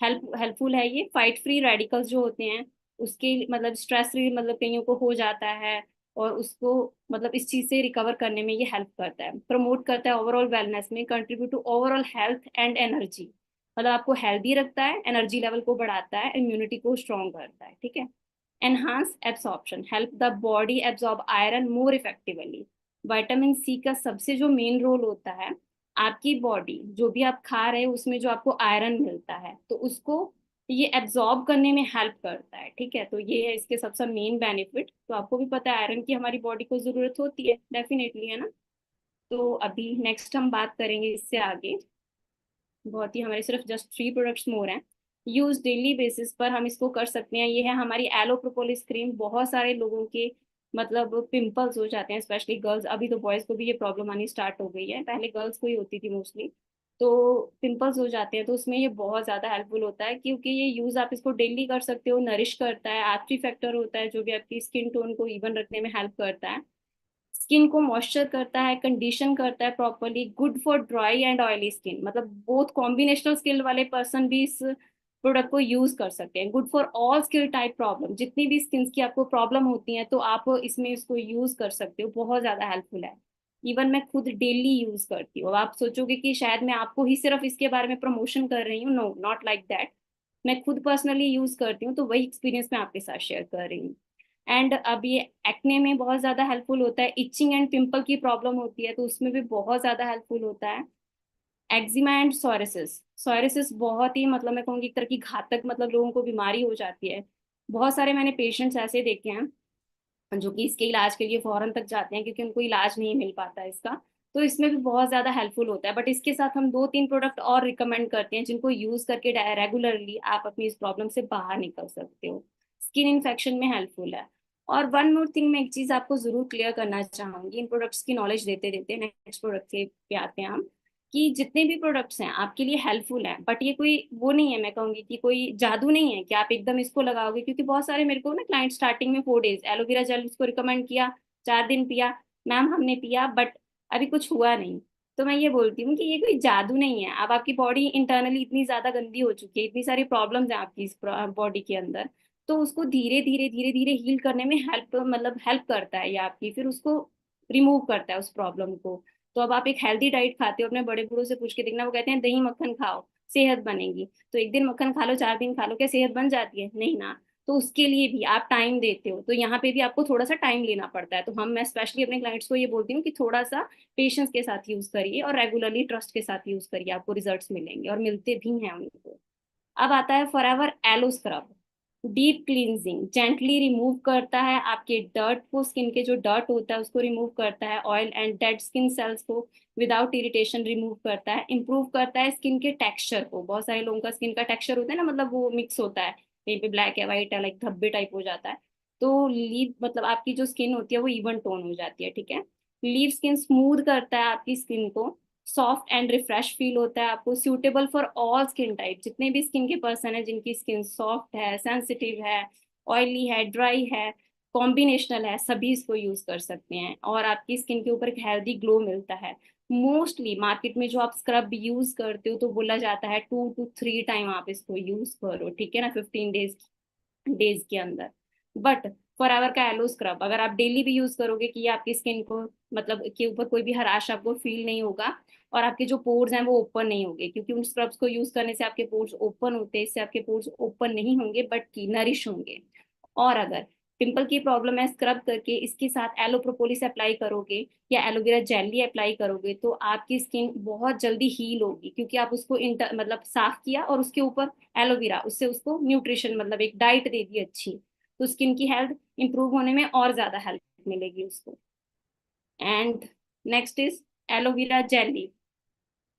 हेल्पफुल है ये। फाइट फ्री रेडिकल्स जो होते हैं उसके मतलब स्ट्रेस फ्री मतलब कईयों को हो जाता है, और उसको मतलब इस चीज से रिकवर करने में ये हेल्प करता है। प्रमोट करता है ओवरऑल वेलनेस में, contribute to overall health and energy, मतलब आपको हेल्दी रखता है, एनर्जी लेवल को बढ़ाता है, इम्यूनिटी को स्ट्रॉन्ग करता है, ठीक है। Enhance absorption, help the body absorb iron more effectively. Vitamin C का सबसे जो मेन रोल होता है, आपकी बॉडी जो भी आप खा रहे हो उसमें जो आपको आयरन मिलता है तो उसको ये एब्जॉर्ब करने में हेल्प करता है, ठीक है। तो ये है इसके सबसे मेन बेनिफिट। तो आपको भी पता है आयरन की हमारी बॉडी को जरूरत होती है डेफिनेटली, है ना। तो अभी नेक्स्ट हम बात करेंगे इससे आगे, बहुत ही हमारे सिर्फ जस्ट 3 प्रोडक्ट्स मोर हैं। यूज डेली बेसिस पर हम इसको कर सकते हैं। ये है हमारी एलो प्रोपोलिस क्रीम। बहुत सारे लोगों के मतलब पिंपल्स हो जाते हैं, स्पेशली गर्ल्स, अभी तो बॉयज को भी ये प्रॉब्लम आनी स्टार्ट हो गई है, पहले गर्ल्स को ही होती थी मोस्टली। तो पिंपल्स हो जाते हैं तो उसमें ये बहुत ज्यादा हेल्पफुल होता है, क्योंकि ये यूज आप इसको डेली कर सकते हो। नरिश करता है, एक्टिव फैक्टर होता है जो भी आपकी स्किन टोन को इवन रखने में हेल्प करता है। स्किन को मॉइस्चर करता है, कंडीशन करता है properly, good for dry and oily skin, मतलब बोथ कॉम्बिनेशनल स्किन वाले पर्सन भी इस प्रोडक्ट को यूज कर सकते हैं। Good for all skin type problem, जितनी भी स्किन की आपको प्रॉब्लम होती है तो आप इसमें इसको यूज कर सकते हो, बहुत ज्यादा हेल्पफुल है। इवन मैं खुद डेली यूज करती हूँ। आप सोचोगे कि शायद मैं आपको ही सिर्फ इसके बारे में प्रमोशन कर रही हूँ, नो नॉट लाइक दैट। मैं खुद पर्सनली यूज करती हूँ, तो वही एक्सपीरियंस मैं आपके साथ शेयर कर रही हूँ। एंड अब ये एक्ने में बहुत ज्यादा हेल्पफुल होता है। इचिंग एंड पिंपल की प्रॉब्लम होती है तो उसमें भी बहुत ज्यादा हेल्पफुल होता है। एक्जिमा एंड सोरिसिस, सोरिसिस बहुत ही मतलब मैं कहूँगी एक तरह की घातक मतलब लोगों को बीमारी हो जाती है। बहुत सारे मैंने पेशेंट्स ऐसे देखे हैं जो कि इसके इलाज के लिए फौरन तक जाते हैं क्योंकि उनको इलाज नहीं मिल पाता है इसका। तो इसमें भी बहुत ज्यादा हेल्पफुल होता है, बट इसके साथ हम 2-3 प्रोडक्ट और रिकमेंड करते हैं जिनको यूज करके रेगुलरली आप अपनी इस प्रॉब्लम से बाहर निकल सकते हो। स्किन इन्फेक्शन में हेल्पफुल है। और वन मोर थिंग, मैं एक चीज आपको जरूर क्लियर करना चाहूंगी इन प्रोडक्ट्स की नॉलेज देते देते, नेक्स्ट प्रोडक्ट से पे आते हैं हम। कि जितने भी प्रोडक्ट्स हैं आपके लिए हेल्पफुल हैं, बट ये कोई वो नहीं है, मैं कहूंगी कि कोई जादू नहीं है कि आप एकदम इसको लगाओगे। क्योंकि बहुत सारे मेरे को ना क्लाइंट स्टार्टिंग में 4 डेज एलोवेरा जेल उसको रिकमेंड किया, 4 दिन पिया, मैम हमने पिया बट अभी कुछ हुआ नहीं। तो मैं ये बोलती हूँ कि ये कोई जादू नहीं है। अब आपकी बॉडी इंटरनली इतनी ज्यादा गंदी हो चुकी है, इतनी सारी प्रॉब्लम्स हैं आपकी इस बॉडी के अंदर, तो उसको धीरे धीरे हील करने में हेल्प, मतलब हेल्प करता है ये आपकी, फिर उसको रिमूव करता है उस प्रॉब्लम को। तो अब आप एक हेल्दी डाइट खाते हो, अपने बड़े बूढ़ों से पूछ के देखना, वो कहते हैं दही मक्खन खाओ सेहत बनेगी। तो एक दिन मक्खन खा लो, 4 दिन खा लो, क्या सेहत बन जाती है? नहीं ना। तो उसके लिए भी आप टाइम देते हो, तो यहाँ पे भी आपको थोड़ा सा टाइम लेना पड़ता है। तो हम, मैं स्पेशली अपने क्लाइंट्स को ये बोलती हूँ कि थोड़ा सा पेशेंस के साथ यूज करिए और रेगुलरली ट्रस्ट के साथ यूज करिए, आपको रिजल्ट्स मिलेंगे और मिलते भी हैं उनको। अब आता है forever aloe scrub. Deep cleansing gently remove करता है आपके डर्ट को, स्किन के जो डर्ट होता है उसको रिमूव करता है, oil and dead skin cells को विदाउट इरिटेशन रिमूव करता है, इंप्रूव करता है स्किन के टेक्सचर को। बहुत सारे लोगों का स्किन का टेक्सचर होता है ना, मतलब वो मिक्स होता है, कहीं पे ब्लैक है, व्हाइट है, लाइक धब्बे टाइप हो जाता है। तो लीव, मतलब आपकी जो स्किन होती है वो इवन टोन हो जाती है, ठीक है। लीव स्किन स्मूथ करता है आपकी स्किन को, सॉफ्ट एंड रिफ्रेश फील होता है आपको, suitable for all skin type, जितने भी स्किन के पर्सन है जिनकी स्किन सॉफ्ट है, सेंसिटिव है, ऑयली है, ड्राई है, कॉम्बिनेशनल है, सभी इसको यूज कर सकते हैं और आपकी स्किन के ऊपर एक हेल्दी ग्लो मिलता है। मोस्टली मार्केट में जो आप स्क्रब यूज करते हो तो बोला जाता है 2 to 3 टाइम आप इसको यूज करो, ठीक है ना, 15 डेज डेज के अंदर। बट फॉर एवर का एलो स्क्रब अगर आप डेली भी यूज करोगे कि ये आपकी स्किन को, मतलब के ऊपर कोई भी हराश आपको फील नहीं होगा और आपके जो पोर्स हैं वो ओपन नहीं होंगे, क्योंकि उन स्क्रब्स को यूज करने से आपके पोर्स ओपन होते हैं, इससे आपके पोर्स ओपन नहीं होंगे बट की नरिश होंगे। और अगर पिंपल की प्रॉब्लम है, स्क्रब करके इसके साथ एलो प्रोपोलिस अप्लाई करोगे या एलोवेरा जेली अप्लाई करोगे तो आपकी स्किन बहुत जल्दी हील होगी, क्योंकि आप उसको मतलब साफ किया और उसके ऊपर एलोवेरा, उससे उसको न्यूट्रिशन, मतलब एक डाइट दे दी अच्छी, तो स्किन की हेल्थ इंप्रूव होने में और ज्यादा हेल्प मिलेगी उसको। And next is aloe vera jelly.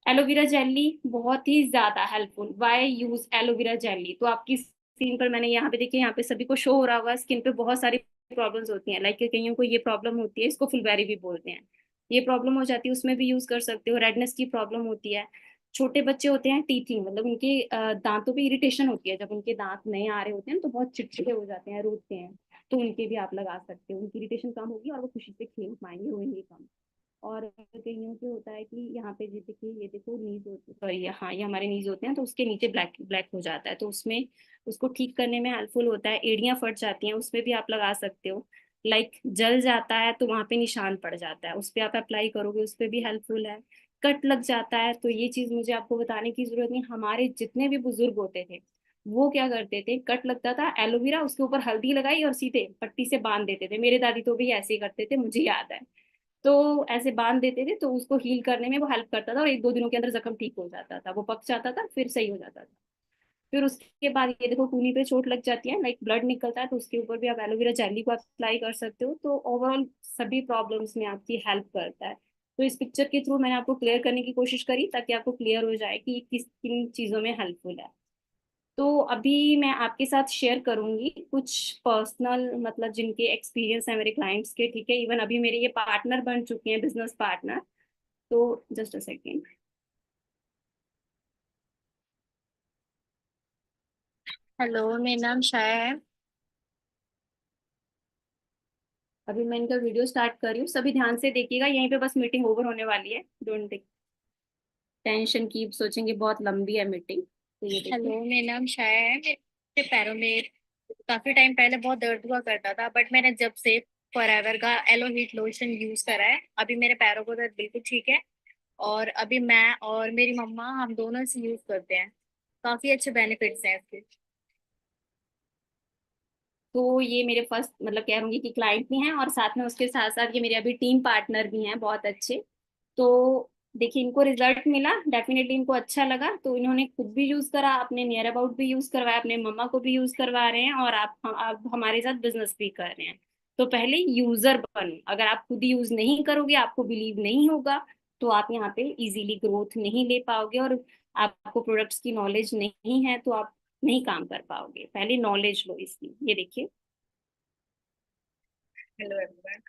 Aloe vera jelly बहुत ही ज्यादा helpful. Why use aloe vera jelly? तो आपकी स्किन पर, मैंने यहाँ पे देखिए, यहाँ पे सभी को शो हो रहा होगा, स्किन पे बहुत सारी प्रॉब्लम्स होती हैं, लाइक कईयों को ये प्रॉब्लम होती है, इसको फुलबेरी भी बोलते हैं, ये प्रॉब्लम हो जाती है, उसमें भी यूज कर सकते हो। रेडनेस की प्रॉब्लम होती है, छोटे बच्चे होते हैं, टीथिंग, मतलब उनके दांतों पे इरिटेशन होती है, जब उनके दांत नए आ रहे होते हैं तो बहुत चिड़चिड़े हो जाते हैं, रोते हैं, तो उनके भी आप लगा सकते हो, उनकी इरिटेशन कम होगी और वो खुशी से खेल पाएंगे, रोएंगे कम। और कईयों के होता है कि यहाँ पे जी देखिए, ये देखो नीज होती, सॉरी, हाँ ये हमारे नीज होते हैं, तो उसके नीचे ब्लैक ब्लैक हो जाता है, तो उसमें उसको ठीक करने में हेल्पफुल होता है। एड़ियाँ फट जाती हैं, उसमें भी आप लगा सकते हो। लाइक जल जाता है तो वहां पे निशान पड़ जाता है, उस पे आप अप्लाई करोगे, उस पे भी हेल्पफुल है। कट लग जाता है, तो ये चीज मुझे आपको बताने की जरूरत नहीं, हमारे जितने भी बुजुर्ग होते थे वो क्या करते थे, कट लगता था, एलोवेरा उसके ऊपर हल्दी लगाई और सीधे पट्टी से बांध देते थे। मेरे दादी तो भी ऐसे ही करते थे, मुझे याद है। तो ऐसे बांध देते थे तो उसको हील करने में वो हेल्प करता था और 1-2 दिनों के अंदर जख्म ठीक हो जाता था, वो पक जाता था, फिर सही हो जाता था। फिर उसके बाद ये देखो, कूहनी पे चोट लग जाती है, लाइक ब्लड निकलता है, तो उसके ऊपर भी आप एलोवेरा जेली को अप्लाई कर सकते हो, तो ओवरऑल सभी प्रॉब्लम्स में आपकी हेल्प करता है। तो इस पिक्चर के थ्रू मैंने आपको क्लियर करने की कोशिश करी ताकि आपको क्लियर हो जाए कि ये किस किन चीज़ों में हेल्पफुल है। तो अभी मैं आपके साथ शेयर करूंगी कुछ पर्सनल, मतलब जिनके एक्सपीरियंस है मेरे क्लाइंट्स के, ठीक है, इवन अभी मेरे ये पार्टनर बन चुके हैं, बिजनेस पार्टनर। तो जस्ट अ सेकेंड। हेलो, मेरा नाम शाया है। अभी मैं इनका वीडियो स्टार्ट कर रही हूँ, सभी ध्यान से देखिएगा, यहीं पे बस मीटिंग ओवर होने वाली है, डोंट टेंशन की, सोचेंगे बहुत लंबी है मीटिंग। तो ये देखिए। हेलो, मेरा नाम शाया है। मेरे पैरों में काफी टाइम पहले बहुत दर्द हुआ करता था, बट मैंने जब से फॉरएवर का एलो हीट लोशन यूज करा है, अभी मेरे पैरों को दर्द बिल्कुल ठीक है। और अभी मैं और मेरी मम्मा हम दोनों इसे यूज करते हैं। काफी अच्छे बेनिफिट्स हैं इसके। तो ये मेरे फर्स्ट, मतलब कह दूंगी कि क्लाइंट भी हैं और साथ में उसके साथ साथ ये मेरे अभी टीम पार्टनर भी हैं, बहुत अच्छे। तो देखिए, इनको रिजल्ट मिला, डेफिनेटली इनको अच्छा लगा, तो इन्होंने खुद भी यूज करा, अपने नियर अबाउट भी यूज करवाया, अपने मम्मा को भी यूज करवा रहे हैं और आप हमारे साथ बिजनेस भी कर रहे हैं। तो पहले यूजर बनो, अगर आप खुद यूज नहीं करोगे, आपको बिलीव नहीं होगा, तो आप यहाँ पे इजीली ग्रोथ नहीं ले पाओगे, और आपको प्रोडक्ट्स की नॉलेज नहीं है तो आप नहीं काम कर पाओगे। पहले नॉलेज लो इसकी। ये देखिए। Hello everyone.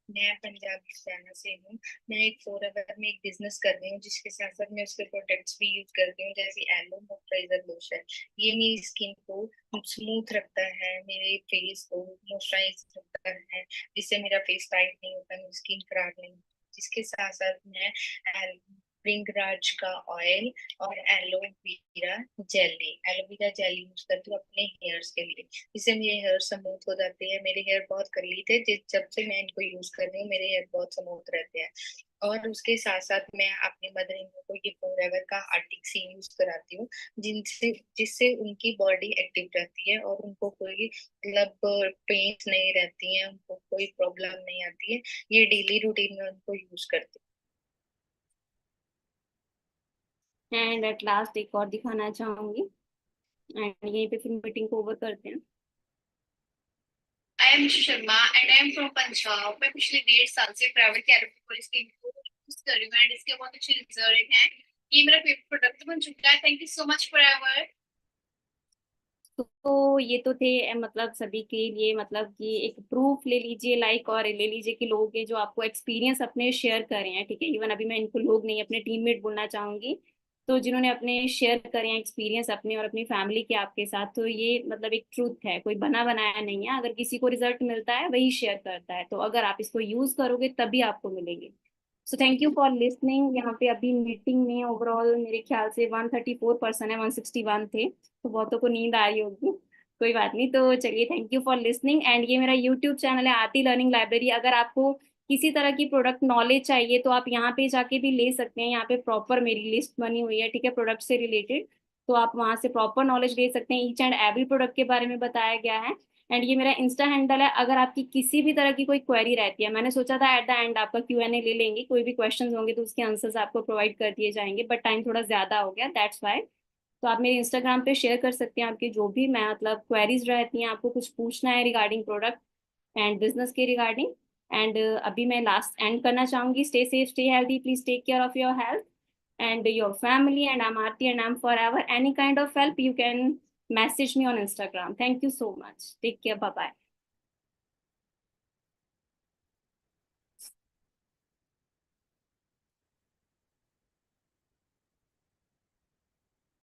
मैं पंजाब हरियाणा से हूँ। मैं एक फॉरएवर में एक बिजनेस कर रही हूँ, जिसके साथ साथ मैं उसके प्रोडक्ट्स भी यूज करती हूँ, जैसे एलो मॉइस्चराइजर लोशन। ये मेरी स्किन को स्मूथ रखता है, मेरे फेस को मॉइस्चराइज रखता है, जिससे मेरा फेस टाइट नहीं होता, मेरी स्किन खराब नहीं होती। जिसके साथ साथ मैं भृंगराज का ऑयल और एलोवेरा जेली यूज करती हूँ अपने हेयर्स के लिए, जिससे मेरे हेयर स्मूथ हो जाते हैं। मेरे हेयर बहुत कर्ली थे, जब से मैं इनको यूज कर रही हूँ मेरे हेयर बहुत स्मूथ रहते हैं। और उसके साथ साथ मैं अपनी मदर इन लॉ को ये फॉरएवर का आर्टिक सी यूज कराती हूँ, जिनसे जिससे उनकी बॉडी एक्टिव रहती है और उनको कोई मतलब पेन नहीं रहती है, उनको कोई प्रॉब्लम नहीं आती है। ये डेली रूटीन में उनको यूज करती एंड एट लास्ट एक और दिखाना चाहूंगी, एंड यहीं पे फिर मीटिंग को ओवर करते हैं। हूँ। I am Sharma and I am from Punjab. मैं पिछले 1.5 साल से प्राइवेट कैरेक्टर स्कीम को यूज कर रही हूँ एंड इसके बहुत अच्छे रिजल्ट हैं। ये मेरा फेवरेट प्रोडक्ट बन चुका है। Thank you so much for ever. तो ये तो थे मतलब सभी के लिए, मतलब कि एक प्रूफ ले लीजिए, लाइक, और ले लीजिए कि लोग ये जो आपको एक्सपीरियंस अपने शेयर कर रहे हैं, ठीक है। इवन अभी मैं इनको लोग नहीं, अपने टीममेट बोलना चाहूंगी, तो जिन्होंने अपने शेयर करे हैं एक्सपीरियंस अपने और अपनी फैमिली के आपके साथ, तो ये मतलब एक ट्रूथ है, कोई बना बनाया नहीं है। अगर किसी को रिजल्ट मिलता है वही शेयर करता है, तो अगर आप इसको यूज करोगे तभी आपको मिलेंगे। So thank you for listening. यहाँ पे अभी मीटिंग में ओवरऑल मेरे ख्याल से 134 पर्सन है, 161 थे, तो बहुतों को नींद आ रही होगी। कोई बात नहीं, तो चलिए, thank you for listening. And ये मेरा यूट्यूब चैनल है आरती लर्निंग लाइब्रेरी। अगर आपको किसी तरह की प्रोडक्ट नॉलेज चाहिए तो आप यहाँ पे जाके भी ले सकते हैं। यहाँ पे प्रॉपर मेरी लिस्ट बनी हुई है, ठीक है, प्रोडक्ट से रिलेटेड। तो आप वहाँ से प्रॉपर नॉलेज ले सकते हैं, ईच एंड एवरी प्रोडक्ट के बारे में बताया गया है। एंड ये मेरा इंस्टा हैंडल है। अगर आपकी किसी भी तरह की कोई क्वेरी रहती है, मैंने सोचा था एट द एंड आपका Q&A ले लेंगे, कोई भी क्वेश्चंस होंगे तो उसके आंसर्स आपको प्रोवाइड कर दिए जाएंगे, बट टाइम थोड़ा ज्यादा हो गया, दैट्स वाई। तो आप मेरे इंस्टाग्राम पे शेयर कर सकते हैं आपकी जो भी मैं मतलब क्वेरीज रहती हैं, आपको कुछ पूछना है रिगार्डिंग प्रोडक्ट एंड बिजनेस के रिगार्डिंग। एंड अभी मैं लास्ट एंड करना चाहूंगी, stay safe, stay healthy, please take care of your health and your family, and I'm Aarti and I'm forever. Any kind of help you can message me on Instagram. Thank you so much. Take care. Bye bye.